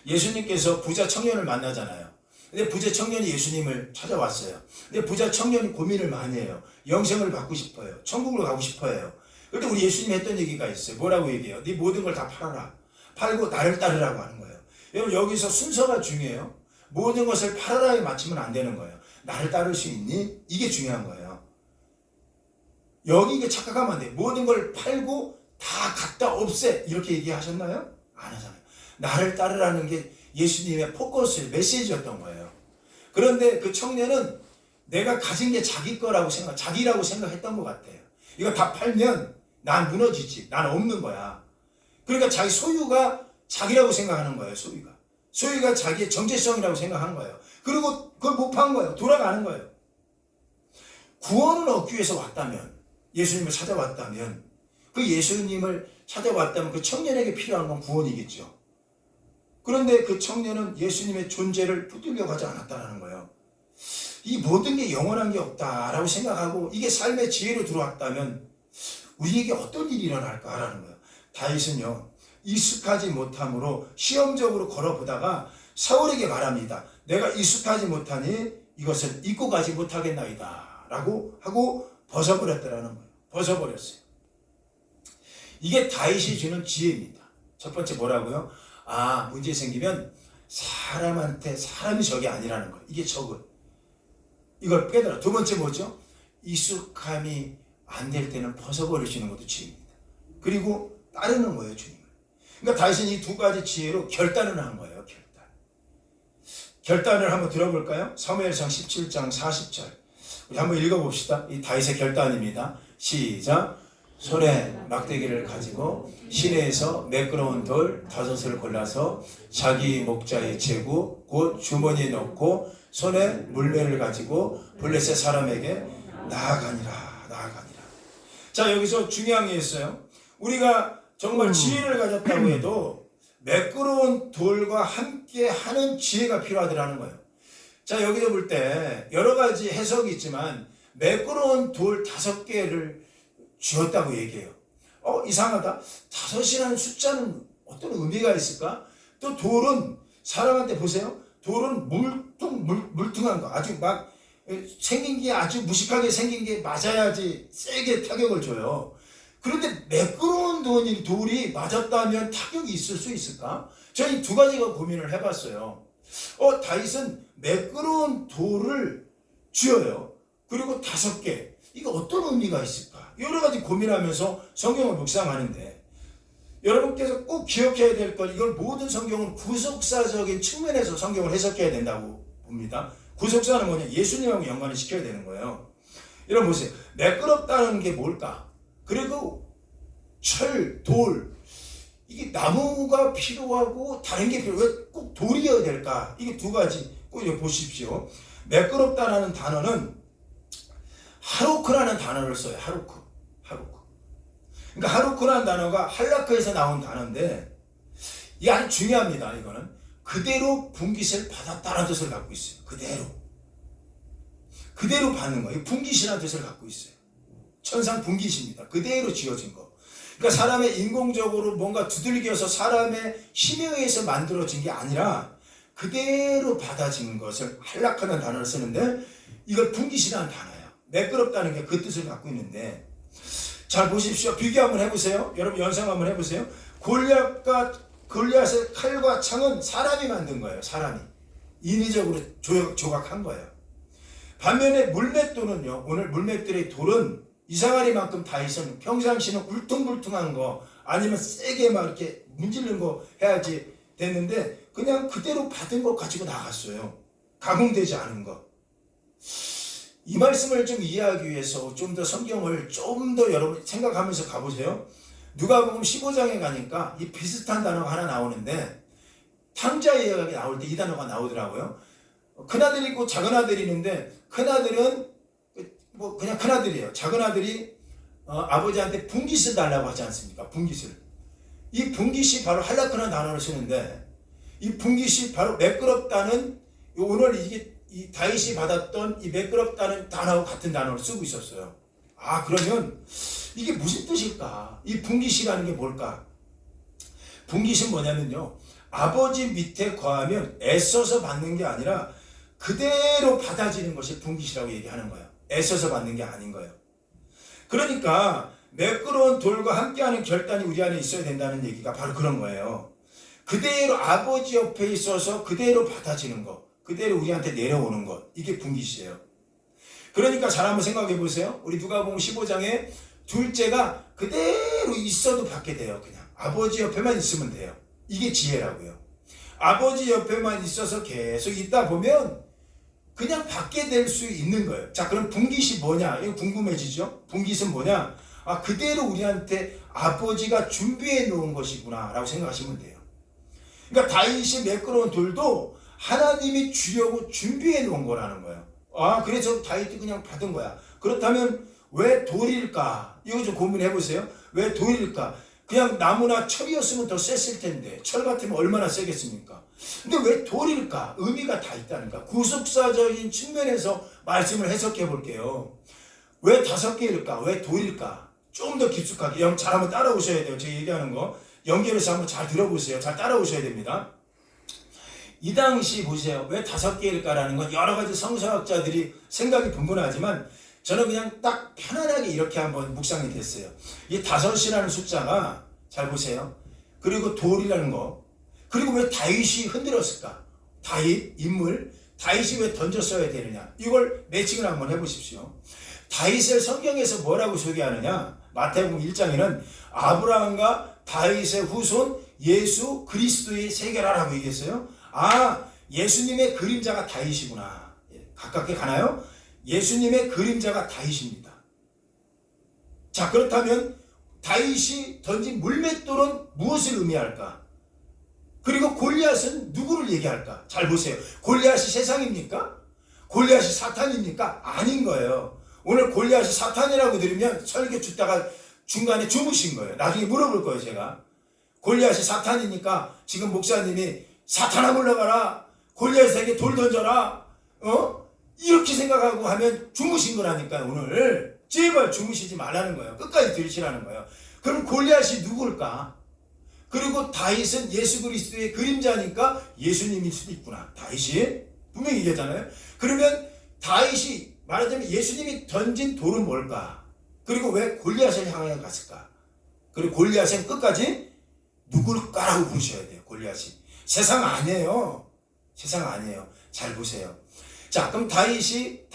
예수님께서 부자 청년을 만나잖아요. 근데 부자 청년이 예수님을 찾아왔어요. 근데 부자 청년이 고민을 많이 해요. 영생을 받고 싶어요. 천국으로 가고 싶어요. 그런데 우리 예수님이 했던 얘기가 있어요. 뭐라고 얘기해요? 네 모든 걸 다 팔아라. 팔고 나를 따르라고 하는 거예요. 여러분, 여기서 순서가 중요해요. 모든 것을 팔아라에 맞추면 안 되는 거예요. 나를 따를 수 있니? 이게 중요한 거예요. 여기 이게 착각하면 안 돼. 모든 걸 팔고 다 갖다 없애. 이렇게 얘기하셨나요? 안 하잖아요. 나를 따르라는 게 예수님의 포커스, 메시지였던 거예요. 그런데 그 청년은 내가 가진 게 자기 거라고 자기라고 생각했던 것 같아요. 이거 다 팔면 난 무너지지. 난 없는 거야. 그러니까 자기 소유가 자기라고 생각하는 거예요. 소유가 자기의 정체성이라고 생각하는 거예요. 그리고 그걸 못 판 거예요. 돌아가는 거예요. 구원을 얻기 위해서 왔다면, 예수님을 찾아왔다면, 그 예수님을 찾아왔다면 그 청년에게 필요한 건 구원이겠죠. 그런데 그 청년은 예수님의 존재를 붙들려고 하지 않았다는 거예요. 이 모든 게 영원한 게 없다라고 생각하고 이게 삶의 지혜로 들어왔다면 우리에게 어떤 일이 일어날까라는 거예요. 다윗은요, 익숙하지 못함으로 시험적으로 걸어보다가 사울에게 말합니다. 내가 익숙하지 못하니 이것을 잊고 가지 못하겠나이다 라고 하고 벗어버렸다라는 거예요. 벗어버렸어요. 이게 다윗이 주는 지혜입니다. 첫 번째 뭐라고요? 문제 생기면 사람이 적이 아니라는 거예요. 이게 적은. 이걸 깨달아. 두 번째 뭐죠? 익숙함이 안 될 때는 벗어버리시는 것도 지혜입니다. 그리고 따르는 거예요, 주님을. 그러니까 다윗은 이 두 가지 지혜로 결단을 한 거예요, 결단을 한번 들어볼까요? 사무엘상 17장 40절. 우리 한번 읽어봅시다. 이 다윗의 결단입니다. 시작. 손에 막대기를 가지고 시내에서 매끄러운 돌 5을 골라서 자기 목자에 재고 곧 주머니에 넣고 손에 물매를 가지고 블레셋 사람에게 나아가니라. 자, 여기서 중요한 게 있어요. 우리가 정말 지혜를 가졌다고 해도 매끄러운 돌과 함께 하는 지혜가 필요하더라는 거예요. 자, 여기서 볼 때 여러 가지 해석이 있지만 매끄러운 돌 5개를 주었다고 얘기해요. 이상하다. 5이라는 숫자는 어떤 의미가 있을까? 또 돌은 사람한테 보세요. 돌은 물퉁한 거. 아주 막 생긴 게 아주 무식하게 생긴 게 맞아야지 세게 타격을 줘요. 그런데 매끄러운 돌이 맞았다면 타격이 있을 수 있을까? 저희 두 가지가 고민을 해봤어요. 다윗은 매끄러운 돌을 쥐어요. 그리고 5개. 이거 어떤 의미가 있을까? 여러 가지 고민하면서 성경을 묵상하는데 여러분께서 꼭 기억해야 될 것, 이걸 모든 성경은 구속사적인 측면에서 성경을 해석해야 된다고 봅니다. 구속사는 뭐냐? 예수님하고 연관을 시켜야 되는 거예요. 여러분 보세요. 매끄럽다는 게 뭘까? 그리고 철, 돌, 이게 나무가 필요하고 다른 게 필요해. 왜 꼭 돌이어야 될까? 이게 두 가지 꼭 보십시오. 매끄럽다라는 단어는 하루크라는 단어를 써요. 하루크. 그러니까 하루크라는 단어가 할라크에서 나온 단어인데 이게 아주 중요합니다. 이거는 그대로 분깃을 받았다는 뜻을 갖고 있어요. 그대로 받는 거예요. 분깃이라는 뜻을 갖고 있어요. 천상 분깃입니다. 그대로 지어진 거. 그러니까 사람의 인공적으로 뭔가 두들겨서 사람의 힘에 의해서 만들어진 게 아니라 그대로 받아진 것을 할락하는 단어를 쓰는데 이걸 분깃이라는 단어예요. 매끄럽다는 게 그 뜻을 갖고 있는데, 잘 보십시오. 비교 한번 해보세요. 여러분 연상 한번 해보세요. 골리앗의 칼과 창은 사람이 만든 거예요. 사람이 인위적으로 조각한 거예요. 반면에 물맷돌은요, 오늘 물맷돌의 돌은 이상하리만큼 다윗은 평상시는 울퉁불퉁한 거 아니면 세게 막 이렇게 문지르는 거 해야지 됐는데 그냥 그대로 받은 거 가지고 나갔어요. 가공되지 않은 거. 이 말씀을 좀 이해하기 위해서 좀 더 성경을 좀 더 여러분 생각하면서 가보세요. 누가복음 15장에 가니까 이 비슷한 단어가 하나 나오는데 탕자 이야기 나올 때 이 단어가 나오더라고요. 큰아들이 있고 작은아들이 있는데 큰아들은 뭐 그냥 큰아들이에요. 작은아들이 아버지한테 분깃을 달라고 하지 않습니까? 분깃을. 이 분깃이 바로 할라크라는 단어를 쓰는데 이 분깃이 바로 매끄럽다는 오늘 이 다윗이 받았던 이 매끄럽다는 단어와 같은 단어를 쓰고 있었어요. 그러면 이게 무슨 뜻일까? 이 분깃이라는 게 뭘까? 분깃은 뭐냐면요, 아버지 밑에 거하면 애써서 받는 게 아니라 그대로 받아지는 것이 분깃이라고 얘기하는 거예요. 애써서 받는 게 아닌 거예요. 그러니까 매끄러운 돌과 함께하는 결단이 우리 안에 있어야 된다는 얘기가 바로 그런 거예요. 그대로 아버지 옆에 있어서 그대로 받아지는 거. 그대로 우리한테 내려오는 것. 이게 분깃이에요. 그러니까 잘 한번 생각해 보세요. 우리 누가복음 15장에 둘째가 그대로 있어도 받게 돼요. 그냥 아버지 옆에만 있으면 돼요. 이게 지혜라고요. 아버지 옆에만 있어서 계속 있다 보면 그냥 받게 될 수 있는 거예요. 자, 그럼 분깃이 뭐냐? 이거 궁금해지죠? 분깃은 뭐냐? 아, 그대로 우리한테 아버지가 준비해 놓은 것이구나 라고 생각하시면 돼요. 그러니까 다윗이 매끄러운 돌도 하나님이 주려고 준비해 놓은 거라는 거예요. 아, 그래서 다윗이 그냥 받은 거야. 그렇다면 왜 돌일까? 이거 좀 고민해 보세요. 왜 돌일까? 그냥 나무나 철이었으면 더 셌을 텐데 철 같으면 얼마나 세겠습니까? 근데 왜 돌일까? 의미가 다 있다니까. 구속사적인 측면에서 말씀을 해석해 볼게요. 왜 5개일까? 왜 돌일까? 좀 더 깊숙하게 잘 한번 따라오셔야 돼요. 제가 얘기하는 거 연결해서 한번 잘 들어보세요. 잘 따라오셔야 됩니다. 이 당시 보세요. 왜 5개일까라는 건 여러 가지 성서학자들이 생각이 분분하지만 저는 그냥 딱 편안하게 이렇게 한번 묵상이 됐어요. 이 5이라는 숫자가 잘 보세요. 그리고 돌이라는 거. 그리고 왜 다윗이 흔들었을까? 다윗 인물. 다윗이 왜 던졌어야 되느냐? 이걸 매칭을 한번 해보십시오. 다윗을 성경에서 뭐라고 소개하느냐? 마태복음 1장에는 아브라함과 다윗의 후손 예수 그리스도의 세계라라고 얘기했어요. 아, 예수님의 그림자가 다윗이구나. 가깝게 가나요? 예수님의 그림자가 다윗입니다. 자, 그렇다면 다윗이 던진 물맷돌은 무엇을 의미할까? 그리고 골리앗은 누구를 얘기할까? 잘 보세요. 골리앗이 세상입니까? 골리앗이 사탄입니까? 아닌 거예요. 오늘 골리앗이 사탄이라고 들으면 설교 듣다가 중간에 주무신 거예요. 나중에 물어볼 거예요, 제가. 골리앗이 사탄이니까 지금 목사님이 사탄아 물러가라. 골리앗에게 돌 던져라. 이렇게 생각하고 하면 주무신 거라니까요. 오늘 제발 주무시지 말라는 거예요. 끝까지 들으시라는 거예요. 그럼 골리앗이 누굴까? 그리고 다윗은 예수 그리스도의 그림자니까 예수님일 수도 있구나. 다윗이 분명히 얘기하잖아요. 그러면 다윗이 말하자면 예수님이 던진 돌은 뭘까? 그리고 왜 골리앗을 향해 갔을까? 그리고 골리앗은 끝까지 누굴까라고 부르셔야 돼요. 골리앗이 세상 아니에요. 세상 아니에요. 잘 보세요. 자, 그럼 다윗의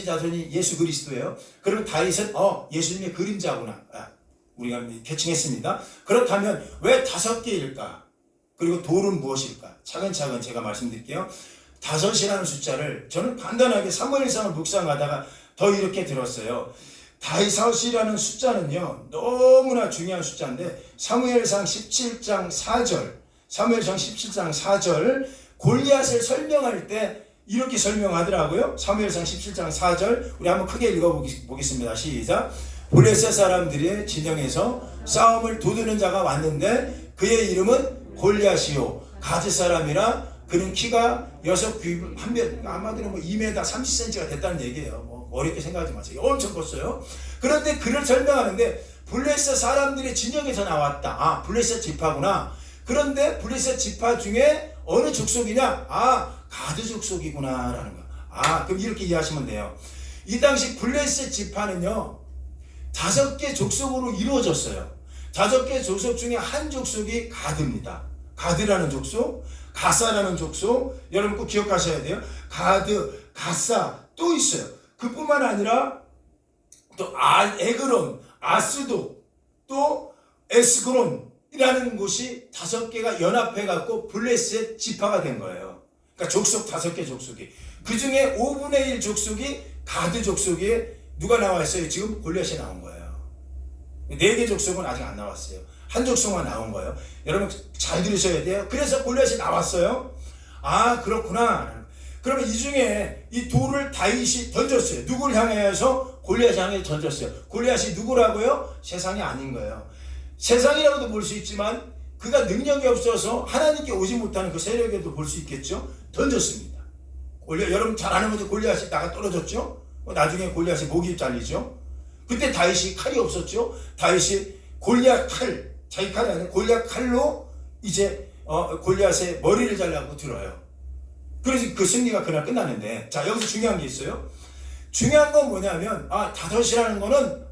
자손이 예수 그리스도예요. 그럼 다윗은 예수님의 그림자구나. 우리가 개칭했습니다. 그렇다면 왜 5개일까? 그리고 돌은 무엇일까? 차근차근 제가 말씀드릴게요. 5이라는 숫자를 저는 간단하게 사무엘상을 묵상하다가 더 이렇게 들었어요. 5이라는 숫자는요 너무나 중요한 숫자인데 사무엘상 17장 4절 골리앗을 설명할 때 이렇게 설명하더라고요. 사무엘상 17장 4절 우리 한번 크게 읽어보겠습니다. 시작. 블레셋 사람들의 진영에서 싸움을 도두는 자가 왔는데 그의 이름은 골리앗이요 가드 사람이라 그는 키가 6규빗 아마도 2m 30cm가 됐다는 얘기예요. 어렵게 생각하지 마세요. 엄청 컸어요. 그런데 그를 설명하는데 블레셋 사람들의 진영에서 나왔다. 블레셋 지파구나. 그런데 블레셋 지파 중에 어느 족속이냐? 가드 족속이구나 라는 거야. 그럼 이렇게 이해하시면 돼요. 이 당시 블레셋 지파는요 5개 족속으로 이루어졌어요. 5개 족속 중에 한 족속이 가드입니다. 가드라는 족속, 가사라는 족속, 여러분 꼭 기억하셔야 돼요. 가드, 가사 또 있어요. 그뿐만 아니라 또 에그론, 아스도, 또 에스그론이라는 곳이 5개가 연합해 갖고 블레셋 지파가 된 거예요. 그러니까 족속 5개 족속이. 그 중에 5분의 1 족속이 가드 족속에 누가 나와 있어요? 지금 골리앗이 나온 거예요. 4개 족속은 아직 안 나왔어요. 한 족속만 나온 거예요. 여러분 잘 들으셔야 돼요. 그래서 골리앗이 나왔어요. 그렇구나. 그러면 이 중에 이 돌을 다윗이 던졌어요. 누굴 향해서? 골리앗 향해 던졌어요. 골리앗이 누구라고요? 세상이 아닌 거예요. 세상이라고도 볼 수 있지만 그가 능력이 없어서 하나님께 오지 못하는 그 세력에도 볼 수 있겠죠. 던졌습니다. 여러분 잘 아는 거죠. 골리앗이 나가 떨어졌죠. 나중에 골리앗이 목이 잘리죠. 그때 다윗이 칼이 없었죠. 다윗이 골리앗 칼, 자기 칼이 아니라 골리앗 칼로 이제 골리앗의 머리를 잘라고 들어요. 그래서 그 승리가 그날 끝나는데, 자 여기서 중요한 게 있어요. 중요한 건 뭐냐면 5이라는 거는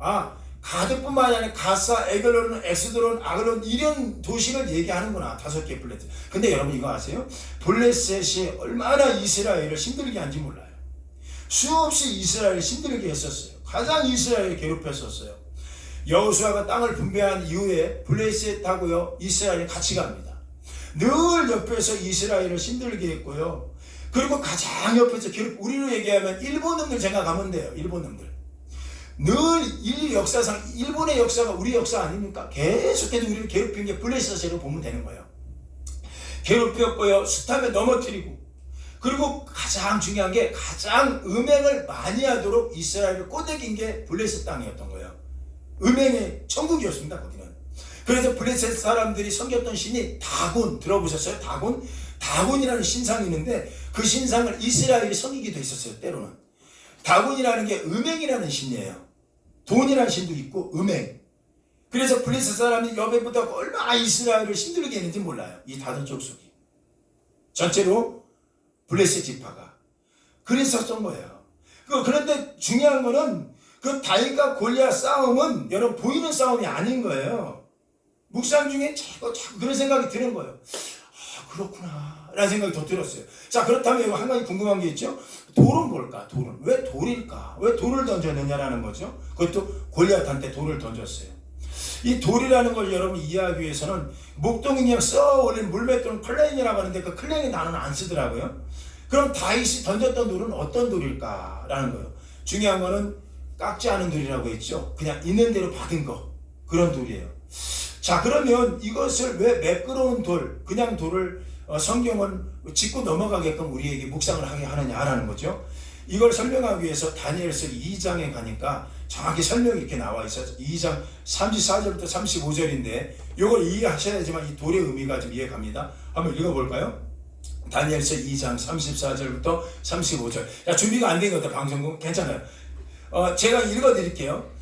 가드뿐만 아니라 가사, 에글론, 엑스드론, 아글론 이런 도시를 얘기하는구나. 5개 블레셋. 근데 여러분 이거 아세요? 블레셋이 얼마나 이스라엘을 힘들게 한지 몰라요. 수없이 이스라엘을 힘들게 했었어요. 가장 이스라엘을 괴롭혔었어요. 여호수아가 땅을 분배한 이후에 블레셋하고요 이스라엘이 같이 갑니다. 늘 옆에서 이스라엘을 힘들게 했고요. 그리고 가장 옆에서 우리로 얘기하면 일본 놈들 생각하면 돼요. 일본 놈들. 늘 인류 역사상 일본의 역사가 우리 역사 아닙니까? 계속해서 우리를 괴롭힌 게 블레셋으로 보면 되는 거예요. 괴롭혔고요. 숱하게 넘어뜨리고, 그리고 가장 중요한 게 가장 음행을 많이 하도록 이스라엘을 꼬드긴 게 블레셋 땅이었던 거예요. 음행의 천국이었습니다. 거기는. 그래서 블레셋 사람들이 섬겼던 신이 다곤, 들어보셨어요? 다곤? 다곤이라는 신상이 있는데 그 신상을 이스라엘이 섬기기도 했었어요. 때로는. 다곤이라는 게 음행이라는 신이에요. 돈이라는 신도 있고 음행. 그래서 블레셋 사람이 여배보다 얼마나 이스라엘을 힘들게 했는지 몰라요. 이 다른 족속이. 전체로 블레셋 지파가. 그랬었던 거예요. 그런데 중요한 거는 그 다윗과 골리앗 싸움은 여러분 보이는 싸움이 아닌 거예요. 묵상 중에 자꾸 그런 생각이 드는 거예요. 아, 그렇구나 라는 생각이 더 들었어요. 자, 그렇다면 한 가지 궁금한 게 있죠. 돌은 뭘까? 돌은 왜 돌일까? 왜 돌을 던졌느냐라는 거죠. 그것도 골리앗한테 돌을 던졌어요. 이 돌이라는 걸 여러분 이해하기 위해서는 목동이 그냥 써 올린 물맷돌은 클레인이라고 하는데 그 클레인 단어는 안 쓰더라고요. 그럼 다윗이 던졌던 돌은 어떤 돌일까라는 거예요. 중요한 거는 깎지 않은 돌이라고 했죠. 그냥 있는 대로 받은 거, 그런 돌이에요. 자, 그러면 이것을 왜 매끄러운 돌, 그냥 돌을 성경은 짚고 넘어가게끔 우리에게 묵상을 하게 하느냐라는 거죠. 이걸 설명하기 위해서 다니엘서 2장에 가니까 정확히 설명이 이렇게 나와 있어요. 2장 34절부터 35절인데 이걸 이해하셔야지만 이 돌의 의미가 좀 이해갑니다. 한번 읽어볼까요? 다니엘서 2장 34절부터 35절. 야, 준비가 안 된 것 같아. 방송국 괜찮아요. 제가 읽어드릴게요.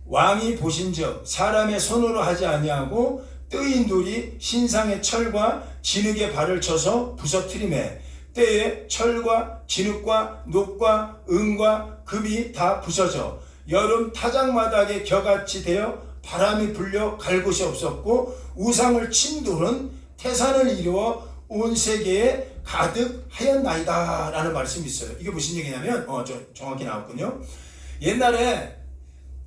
왕이 보신즉 사람의 손으로 하지 아니하고 뜨인 돌이 신상의 철과 진흙에 발을 쳐서 부서뜨리매 때에 철과 진흙과 녹과 은과 금이 다 부서져 여름 타작마당에 겨같이 되어 바람이 불려 갈 곳이 없었고 우상을 친 돌은 태산을 이루어 온 세계에 가득하였나이다 라는 말씀이 있어요. 이게 무슨 얘기냐면 정확히 나왔군요. 옛날에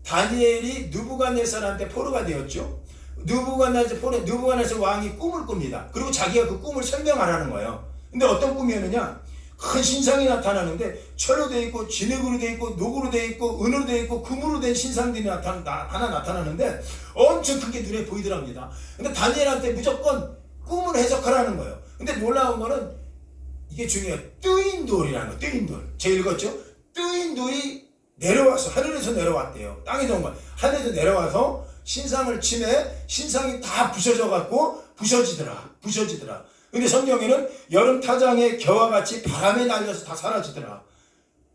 다니엘이 느부갓네살한테 포로가 되었죠. 느부갓네살 왕이 꿈을 꿉니다. 그리고 자기가 그 꿈을 설명하라는 거예요. 근데 어떤 꿈이었느냐? 큰 신상이 나타나는데 철로 되어 있고 진흙으로 되어 있고 녹으로 되어 있고 은으로 되어 있고 금으로 된 신상들이 하나 나타나는데 엄청 크게 눈에 보이더랍니다. 근데 다니엘한테 무조건 꿈을 해석하라는 거예요. 근데 놀라운 거는 이게 중요해요. 뜨인 돌이라는 거예요. 뜨인 돌. 제가 읽었죠? 뜨인 돌이 내려와서 하늘에서 내려왔대요. 땅에서 온 거야. 하늘에서 내려와서 신상을 치매 신상이 다 부서져 갖고 부서지더라. 근데 성경에는 여름 타장의 겨와 같이 바람에 날려서 다 사라지더라.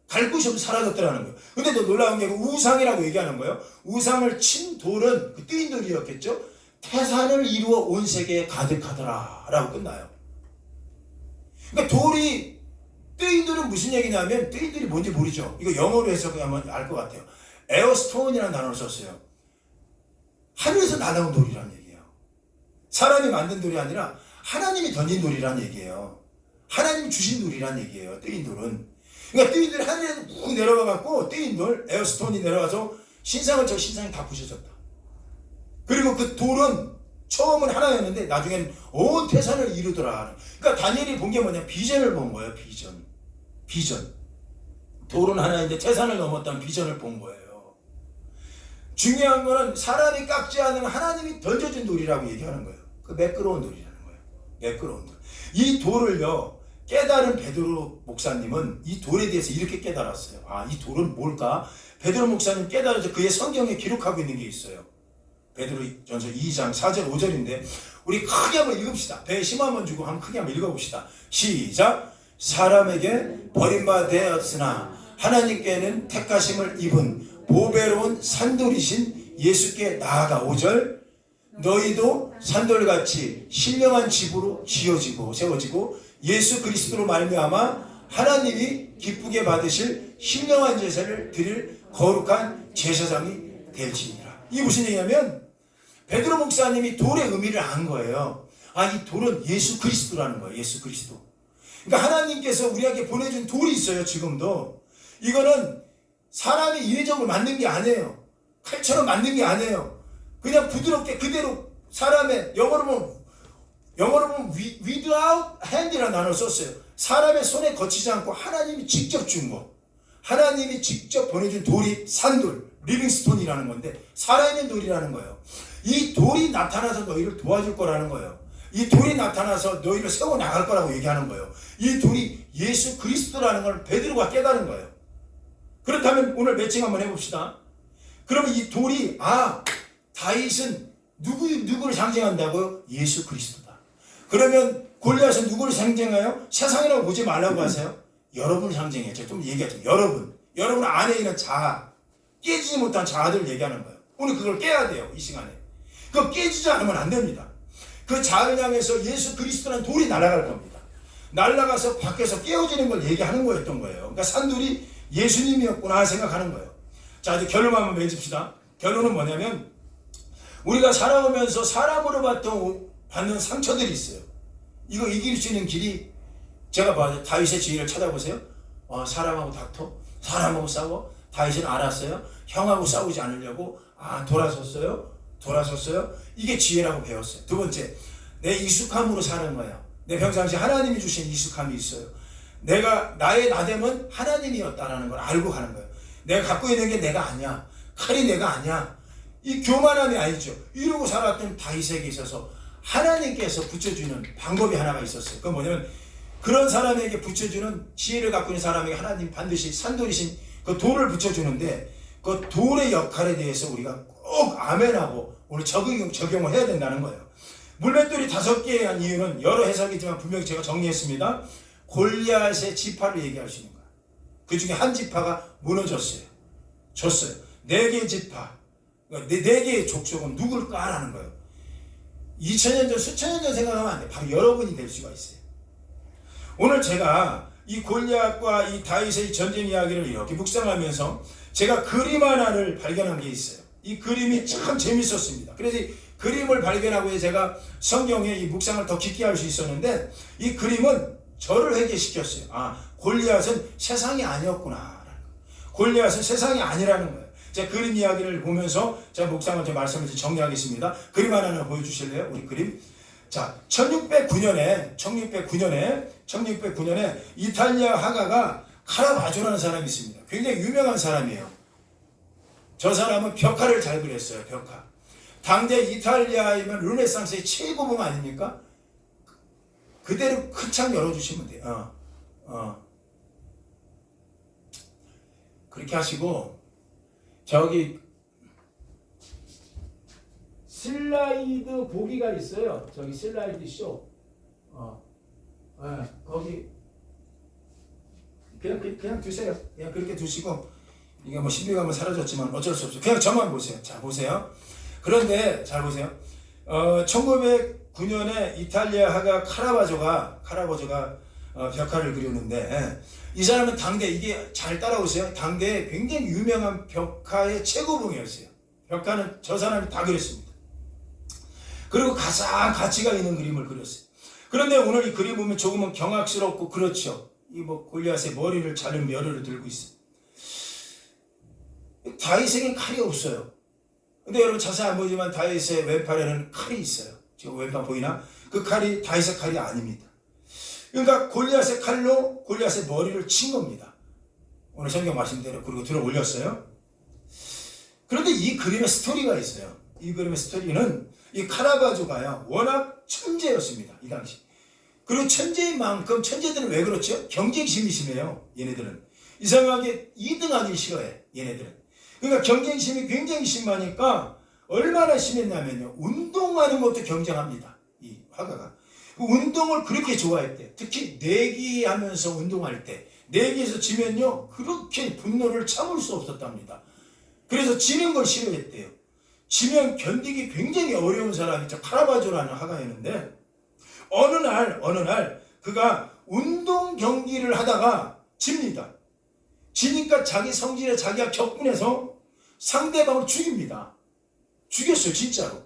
갈 곳이 없이 사라졌더라는 거예요. 근데 더 놀라운 게 우상이라고 얘기하는 거예요. 우상을 친 돌은 그 뜨인 돌이었겠죠. 태산을 이루어 온 세계에 가득하더라 라고 끝나요. 그러니까 돌이 뜨인 돌은 무슨 얘기냐면 뜨인 돌이 뭔지 모르죠. 이거 영어로 해석하면 알 것 같아요. 에어스톤이라는 단어를 썼어요. 하늘에서 날아온 돌이라는 얘기예요. 사람이 만든 돌이 아니라 하나님이 던진 돌이라는 얘기예요. 하나님이 주신 돌이라는 얘기예요. 뜨인 돌은. 그러니까 뜨인 돌이 하늘에서 쭉 내려가 갖고 뜨인 돌 에어스톤이 내려가서 신상이 다 부셔졌다. 그리고 그 돌은 처음은 하나였는데 나중에는 온 태산을 이루더라. 그러니까 다니엘이 본 게 뭐냐? 비전을 본 거예요. 비전. 돌은 하나인데 태산을 넘었다는 비전을 본 거예요. 중요한 거는 사람이 깎지 않은 하나님이 던져준 돌이라고 얘기하는 거예요. 그 매끄러운 돌이라는 거예요. 매끄러운 돌. 이 돌을요, 깨달은 베드로 목사님은 이 돌에 대해서 이렇게 깨달았어요. 아, 이 돌은 뭘까? 베드로 목사님 깨달아서 그의 성경에 기록하고 있는 게 있어요. 베드로전서 2장 4절 5절인데 우리 크게 한번 읽읍시다. 배에 힘 한번 주고 한번 크게 한번 읽어봅시다. 시작. 사람에게 버림받았으나 하나님께는 택하심을 입은 보배로운 산돌이신 예수께 나아가 5절. 너희도 산돌같이 신령한 집으로 세워지고 예수 그리스도로 말미암아 하나님이 기쁘게 받으실 신령한 제사를 드릴 거룩한 제사장이 될지니라. 이게 무슨 얘기냐면 베드로 목사님이 돌의 의미를 안 거예요. 아, 이 돌은 예수 그리스도라는 거예요. 예수 그리스도. 그러니까 하나님께서 우리에게 보내준 돌이 있어요. 지금도. 이거는 사람이 인위적으로 만든 게 아니에요. 칼처럼 만든 게 아니에요. 그냥 부드럽게 그대로 사람의 영어로 보면 without hand이라는 단어를 썼어요. 사람의 손에 거치지 않고 하나님이 직접 준 거. 하나님이 직접 보내준 돌이 산돌, 리빙스톤이라는 건데 살아있는 돌이라는 거예요. 이 돌이 나타나서 너희를 도와줄 거라는 거예요. 이 돌이 나타나서 너희를 세워나갈 거라고 얘기하는 거예요. 이 돌이 예수 그리스도라는 걸 베드로가 깨달은 거예요. 그렇다면 오늘 매칭 한번 해봅시다. 그러면 이 돌이 다윗은 누구를 상징한다고요? 예수 그리스도다. 그러면 골리앗은 누구를 상징해요? 세상이라고 보지 말라고 하세요? 여러분을 상징해요. 제가 좀 얘기하죠. 여러분 안에 있는 자아, 깨지지 못한 자아들을 얘기하는 거예요. 오늘 그걸 깨야 돼요. 이 시간에. 그거 깨지지 않으면 안 됩니다. 그 자아를 향해서 예수 그리스도라는 돌이 날아갈 겁니다. 날아가서 밖에서 깨어지는 걸 얘기하는 거였던 거예요. 그러니까 산돌이 예수님이었구나 생각하는 거예요. 자, 이제 결론 한번 맺읍시다. 결론은 뭐냐면 우리가 살아오면서 사람으로 받는 상처들이 있어요. 이거 이길 수 있는 길이 제가 봐요. 다윗의 지혜를 찾아보세요. 사람하고 다퉈? 사람하고 싸워? 다윗은 알았어요. 형하고 싸우지 않으려고 돌아섰어요. 이게 지혜라고 배웠어요. 두 번째, 내 익숙함으로 사는 거예요. 내 평상시 하나님이 주신 익숙함이 있어요. 나의 나됨은 하나님이었다라는 걸 알고 가는 거예요. 내가 갖고 있는 게 내가 아니야. 칼이 내가 아니야. 이 교만함이 아니죠. 이러고 살았던 다윗에게 있어서 하나님께서 붙여주는 방법이 하나가 있었어요. 그건 뭐냐면 그런 사람에게 붙여주는 지혜를 갖고 있는 사람에게 하나님 반드시 산돌이신 그 돌을 붙여주는데 그 돌의 역할에 대해서 우리가 꼭 아멘하고 오늘 적용을 해야 된다는 거예요. 물맷돌이 5개에 한 이유는 여러 해석이지만 분명히 제가 정리했습니다. 골리앗의 지파를 얘기할 수 있는 거예요. 그 중에 한 지파가 무너졌어요. 졌어요. 4개의 지파, 4개의 족속은 누굴까라는 거예요. 2000년 전, 수천 년 전 생각하면 안 돼. 바로 여러분이 될 수가 있어요. 오늘 제가 이 골리앗과 이 다윗의 전쟁 이야기를 이렇게 묵상하면서 제가 그림 하나를 발견한 게 있어요. 이 그림이 참 재밌었습니다. 그래서 이 그림을 발견하고 제가 성경에 이 묵상을 더 깊게 할 수 있었는데 이 그림은 저를 회개시켰어요. 골리앗은 세상이 아니었구나. 골리앗은 세상이 아니라는 거예요. 제가 그림 이야기를 보면서 제가 묵상을 제 말씀을 정리하겠습니다. 그림 하나는 보여주실래요? 우리 그림. 자, 1609년에 이탈리아 화가가 카라바조라는 사람이 있습니다. 굉장히 유명한 사람이에요. 저 사람은 벽화를 잘 그렸어요. 벽화. 당대 이탈리아이면 르네상스의 최고봉 아닙니까? 그대로 큰 창 열어주시면 돼요. 그렇게 하시고 저기 슬라이드 보기가 있어요. 저기 슬라이드 쇼. 거기 그냥 두세요. 그냥 그렇게 두시고 이게 뭐 신비감은 사라졌지만 어쩔 수 없어요. 그냥 저만 보세요. 자, 보세요. 그런데 잘 보세요. 1909년에 이탈리아 화가 카라바조가 벽화를 그렸는데 이 사람은 당대 이게 잘 따라오세요. 당대에 굉장히 유명한 벽화의 최고봉이었어요. 벽화는 저 사람이 다 그렸습니다. 그리고 가장 가치가 있는 그림을 그렸어요. 그런데 오늘 이 그림 보면 조금은 경악스럽고 그렇죠. 이 골리앗의 머리를 자른 멸을 들고 있어요. 다윗에겐 칼이 없어요. 근데 여러분 자세히 안 보이지만 다윗의 왼팔에는 칼이 있어요. 지금 왼팔 보이나? 그 칼이 다윗의 칼이 아닙니다. 그러니까 골리앗의 칼로 골리앗의 머리를 친 겁니다. 오늘 성경 말씀대로. 그리고 들어 올렸어요. 그런데 이 그림의 스토리가 있어요. 이 그림의 스토리는 이 카라바조가요 워낙 천재였습니다. 이 당시. 그리고 천재인 만큼 천재들은 왜 그렇죠? 경쟁심이 심해요. 얘네들은. 이상하게 2등하기 싫어해. 얘네들은. 그러니까 경쟁심이 굉장히 심하니까 얼마나 심했냐면요. 운동하는 것도 경쟁합니다. 이 화가가. 그 운동을 그렇게 좋아했대. 특히 내기하면서 운동할 때. 내기에서 지면요. 그렇게 분노를 참을 수 없었답니다. 그래서 지는 걸 싫어했대요. 지면 견디기 굉장히 어려운 사람이 카라바조라는 화가였는데 어느 날 그가 운동 경기를 하다가 집니다. 지니까 자기 성질에 자기가 격분해서 상대방을 죽입니다. 죽였어요, 진짜로.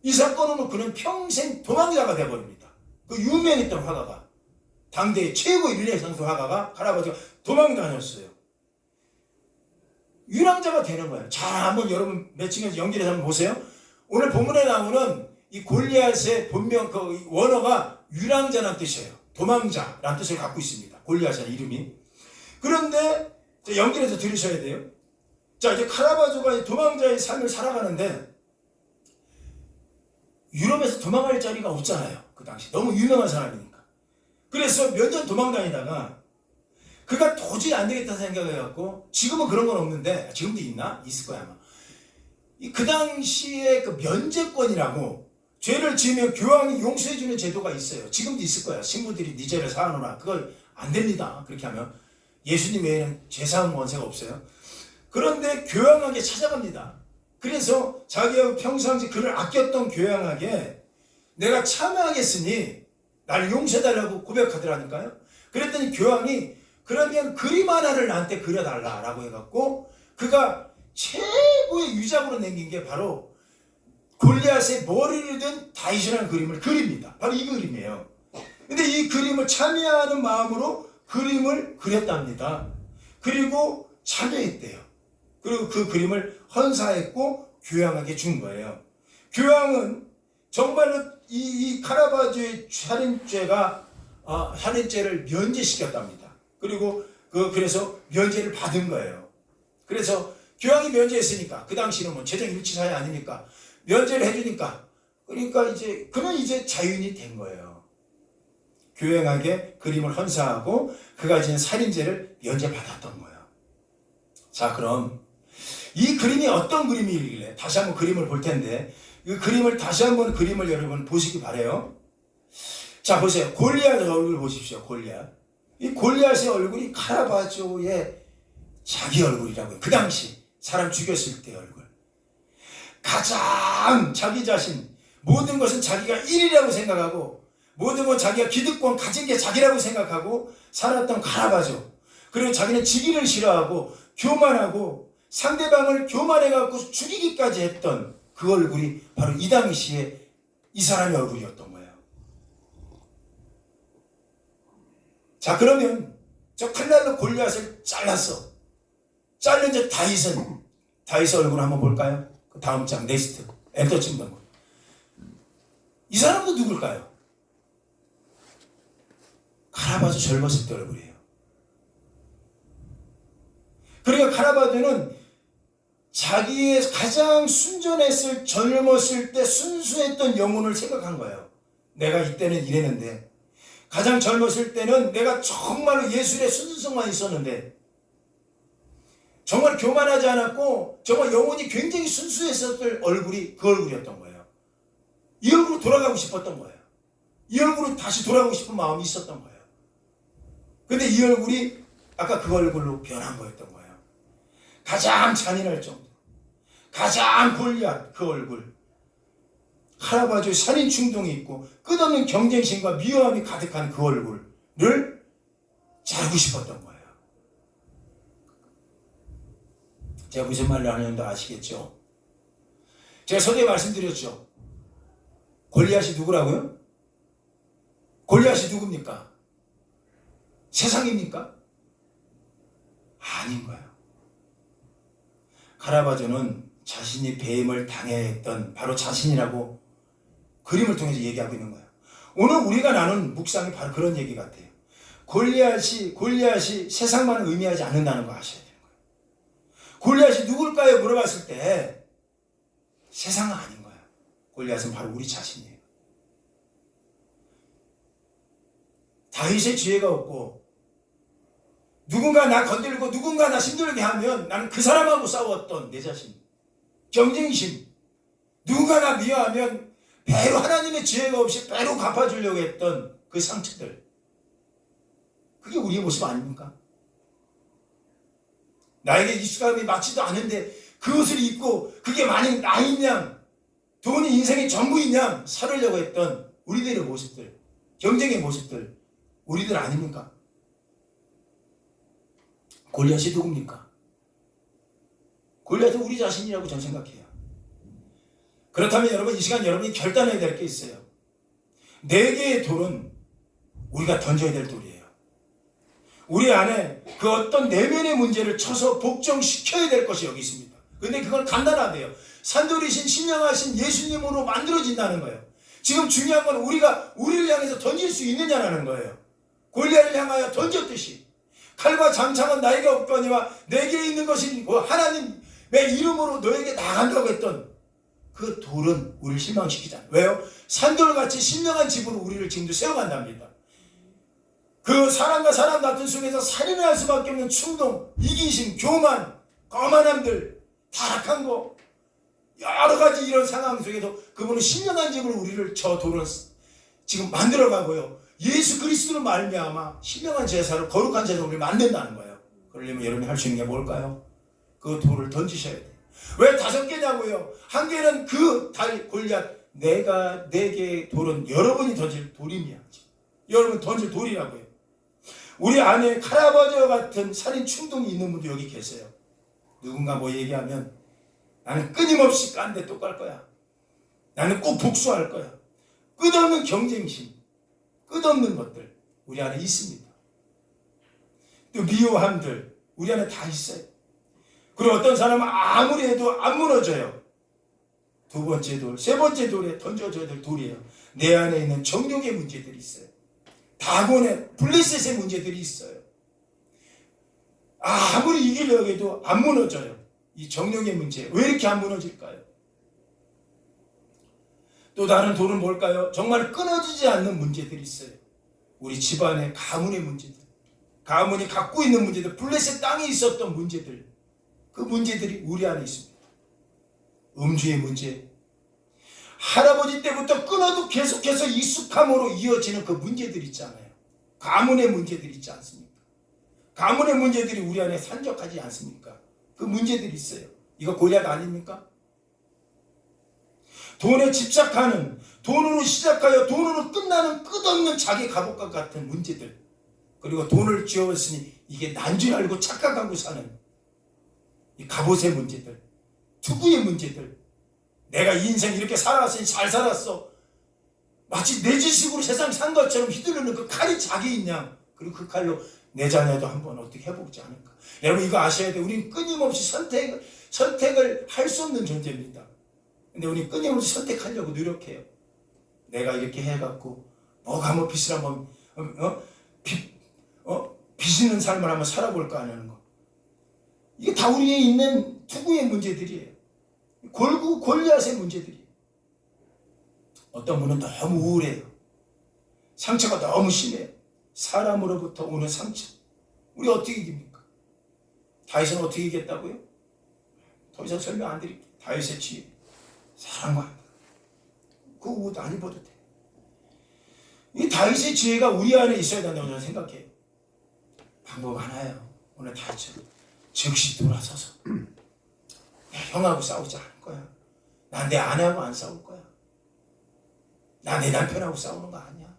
이 사건으로 그는 평생 도망자가 되어버립니다. 그 유명했던 화가가, 당대의 최고의 르네상스 화가가 카라바조가 도망 다녔어요. 유랑자가 되는 거예요. 자, 한번 여러분 매칭해서 연결해서 한번 보세요. 오늘 본문에 나오는 이 골리앗의 본명 그 원어가 유랑자라는 뜻이에요. 도망자라는 뜻을 갖고 있습니다. 골리앗의 이름이. 그런데 연결해서 들으셔야 돼요. 자, 이제 카라바조가 도망자의 삶을 살아가는데 유럽에서 도망갈 자리가 없잖아요. 그 당시 너무 유명한 사람이니까. 그래서 몇 년 도망 다니다가 그가 도저히 안 되겠다 생각해갖고, 지금은 그런 건 없는데, 지금도 있나? 있을 거야 아마. 그 당시에 그 면제권이라고, 죄를 지으면 교황이 용서해주는 제도가 있어요. 지금도 있을 거야. 신부들이 네 죄를 사하노라. 그걸 안 됩니다. 그렇게 하면 예수님 외에는 죄 사은 원세가 없어요. 그런데 교황에게 찾아갑니다. 그래서 자기가 평상시 그를 아꼈던 교황에게 내가 참여하겠으니 나를 용서해달라고 고백하더라니까요. 그랬더니 교황이 그러면 그림 하나를 나한테 그려달라라고 해갖고, 그가 최고의 유작으로 남긴 게 바로 골리앗의 머리를 든 다윗이라는 그림을 그립니다. 바로 이 그림이에요. 근데 이 그림을 참여하는 마음으로 그림을 그렸답니다. 그리고 참여했대요. 그리고 그 그림을 헌사했고 교황에게 준 거예요. 교황은 정말로 이 카라바조의 살인죄를 면제시켰답니다. 그리고 그래서 면제를 받은 거예요. 그래서 교황이 면제했으니까, 그 당시는 뭐 재정 일치사회 아닙니까? 면제를 해주니까, 그러니까 그는 이제 자유인이 된 거예요. 교황에게 그림을 헌사하고 그가 지은 살인죄를 면제받았던 거예요. 자, 그럼 이 그림이 어떤 그림이길래, 다시 한번 그림을 볼 텐데, 이 그림을 다시 한번 그림을 여러분 보시기 바래요. 자, 보세요. 골리앗 얼굴 보십시오. 골리앗. 이 골리앗의 얼굴이 카라바조의 자기 얼굴이라고 해요. 그 당시 사람 죽였을 때 얼굴. 가장 자기 자신, 모든 것은 자기가 1위라고 생각하고, 모든 건 자기가 기득권 가진 게 자기라고 생각하고 살았던 카라바조. 그리고 자기는 지기를 싫어하고 교만하고 상대방을 교만해갖고 죽이기까지 했던 그 얼굴이 바로 이 당시에 이 사람의 얼굴이었던 거예요. 자, 그러면 저 칼날로 골리앗을 잘랐어. 자른 저 다윗의 얼굴 한번 볼까요? 그 다음 장 넥스트 엔터 찍는 거. 이 사람도 누굴까요? 카라바조 젊었을 때 얼굴이에요. 그러니까 카라바조는 자기의 가장 젊었을 때 순수했던 영혼을 생각한 거예요. 내가 이때는 이랬는데, 가장 젊었을 때는 내가 정말로 예술의 순수성만 있었는데, 정말 교만하지 않았고 정말 영혼이 굉장히 순수했었던 얼굴이 그 얼굴이었던 거예요. 이 얼굴로 돌아가고 싶었던 거예요. 이 얼굴로 다시 돌아가고 싶은 마음이 있었던 거예요. 근데 이 얼굴이 아까 그 얼굴로 변한 거였던 거예요. 가장 잔인할 정도, 가장 골리앗 그 얼굴, 카라바조의 살인 충동이 있고 끝없는 경쟁심과 미워함이 가득한 그 얼굴을 자르고 싶었던 거예요. 제가 무슨 말을 하는지 아시겠죠? 제가 서두에 말씀드렸죠. 골리앗이 누구라고요? 골리앗이 누굽니까? 세상입니까? 아닌 거예요. 카라바조는 자신이 배임을 당해야 했던 바로 자신이라고 그림을 통해서 얘기하고 있는 거예요. 오늘 우리가 나눈 묵상이 바로 그런 얘기 같아요. 골리앗이 세상만 의미하지 않는다는 거 아셔야 돼요. 골리앗이 누굴까요? 물어봤을 때 세상은 아닌 거야. 골리앗은 바로 우리 자신이에요. 다윗의 지혜가 없고 누군가 나 건들고 누군가 나 힘들게 하면 나는 그 사람하고 싸웠던 내 자신, 경쟁심, 누군가 나 미워하면 배로 하나님의 지혜가 없이 배로 갚아주려고 했던 그 상처들, 그게 우리의 모습 아닙니까? 나에게 익숙함이 맞지도 않은데 그것을 입고 그게 만약 나인 양, 돈이 인생의 전부인 양 살으려고 했던 우리들의 모습들, 경쟁의 모습들, 우리들 아닙니까? 골리앗이 누굽니까? 골리앗은 우리 자신이라고 저는 생각해요. 그렇다면 여러분, 이 시간 여러분이 결단해야 될 게 있어요. 4개의 돌은 우리가 던져야 될 돌이에요. 우리 안에 그 어떤 내면의 문제를 쳐서 복종시켜야 될 것이 여기 있습니다. 근데 그건 간단하대요. 산돌이신 신령하신 예수님으로 만들어진다는 거예요. 지금 중요한 건 우리가 우리를 향해서 던질 수 있느냐라는 거예요. 골리앗을 향하여 던졌듯이 칼과 장창은 나에게 없거니와 내게 있는 것이 하나님의 이름으로 너에게 나간다고 했던 그 돌은 우리를 실망시키잖아요. 왜요? 산돌같이 신령한 집으로 우리를 지금도 세워간답니다. 그 사람과 사람 다툼 속에서 살인을 할 수밖에 없는 충동, 이기심, 교만, 거만함들, 타락한 거, 여러 가지 이런 상황 속에서 그분은 신령한 집으로 우리를 저 돌을 지금 만들어가고요. 예수 그리스도를 말미암아 신령한 제사로 거룩한 제사로 우리를 만든다는 거예요. 그러려면 여러분이 할 수 있는 게 뭘까요? 그 돌을 던지셔야 돼요. 왜 5개냐고요? 1개는 그 골리앗, 내가 4개의 돌은 여러분이 던질 돌이냐. 여러분 던질 돌이라고요. 우리 안에 카라바저 같은 살인 충동이 있는 분도 여기 계세요. 누군가 뭐 얘기하면 나는 끊임없이 깐데 또 깔 거야. 나는 꼭 복수할 거야. 끝없는 경쟁심, 끝없는 것들 우리 안에 있습니다. 또 미워함들 우리 안에 다 있어요. 그리고 어떤 사람은 아무리 해도 안 무너져요. 2번째 돌, 3번째 돌에 던져줘야 될 돌이에요. 내 안에 있는 정욕의 문제들이 있어요. 다곤의 블레셋의 문제들이 있어요. 아무리 이기려고 해도 안 무너져요. 이 정욕의 문제 왜 이렇게 안 무너질까요? 또 다른 돌은 뭘까요? 정말 끊어지지 않는 문제들이 있어요. 우리 집안의 가문의 문제들, 가문이 갖고 있는 문제들, 블레셋 땅에 있었던 문제들, 그 문제들이 우리 안에 있습니다. 음주의 문제, 할아버지 때부터 끊어도 계속해서 익숙함으로 이어지는 그 문제들 있잖아요. 가문의 문제들 있지 않습니까? 가문의 문제들이 우리 안에 산적하지 않습니까? 그 문제들이 있어요. 이거 골리앗 아닙니까? 돈에 집착하는, 돈으로 시작하여 돈으로 끝나는 끝없는 자기 갑옷과 같은 문제들, 그리고 돈을 쥐어왔으니 이게 난 줄 알고 착각하고 사는 이 갑옷의 문제들, 투구의 문제들, 내가 인생 이렇게 살았으니 잘 살았어, 마치 내 지식으로 세상 산 것처럼 휘두르는 그 칼이 자기인 양, 그리고 그 칼로 내 자녀도 한번 어떻게 해보지 않을까. 여러분 이거 아셔야 돼요. 우리는 끊임없이 선택을 할 수 없는 존재입니다. 근데 우리 끊임없이 선택하려고 노력해요. 내가 이렇게 해갖고 뭐가 한번 빚을 한번 빚있는 삶을 한번 살아볼까 하는 거. 이게 다 우리에 있는 투구의 문제들이에요. 골리앗의 문제들이에요. 어떤 분은 너무 우울해요. 상처가 너무 심해요. 사람으로부터 오는 상처. 우리 어떻게 이깁니까? 다윗은 어떻게 이겼다고요? 더 이상 설명 안 드릴게요. 다윗의 지혜, 사랑과 그 옷 안 입어도 돼. 이 다윗의 지혜가 우리 안에 있어야 된다고 저는 생각해요. 방법 하나예요. 오늘 다윗처럼 즉시 돌아서서 내 형하고 싸우지 않을 거야. 난 내 아내하고 안 싸울 거야. 나 내 남편하고 싸우는 거 아니야.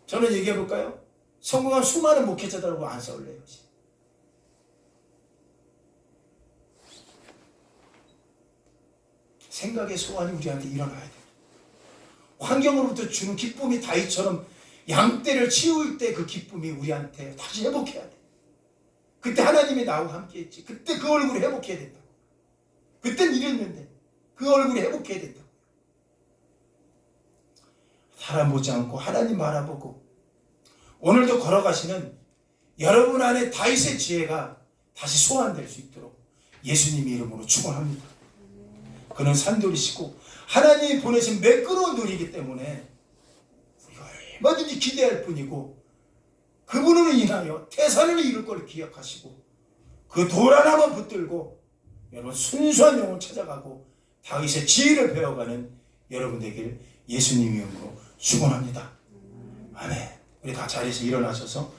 저는 얘기해 볼까요? 성공한 수많은 목회자들하고 안 싸울래요. 생각의 소환이 우리한테 일어나야 돼요. 환경으로부터 주는 기쁨이 다윗처럼 양떼를 치울 때 그 기쁨이 우리한테 다시 회복해야 돼. 그때 하나님이 나하고 함께 했지. 그때 그 얼굴을 회복해야 된다고. 그땐 이랬는데 그 얼굴이 회복해야 된다고. 사람 보지 않고 하나님 바라보고 오늘도 걸어가시는 여러분 안에 다윗의 지혜가 다시 소환될 수 있도록 예수님 이름으로 축원합니다. 그는 산돌이시고 하나님이 보내신 매끄러운 돌이기 때문에 우리가 얼마든지 기대할 뿐이고 그분으로 인하여 태산을 이룰 걸 기억하시고 그 돌 하나만 붙들고 여러분 순수한 영을 찾아가고 다윗의 지혜를 배워가는 여러분 되길 예수님 이름으로 축원합니다. 아멘. 우리 다 자리에서 일어나셔서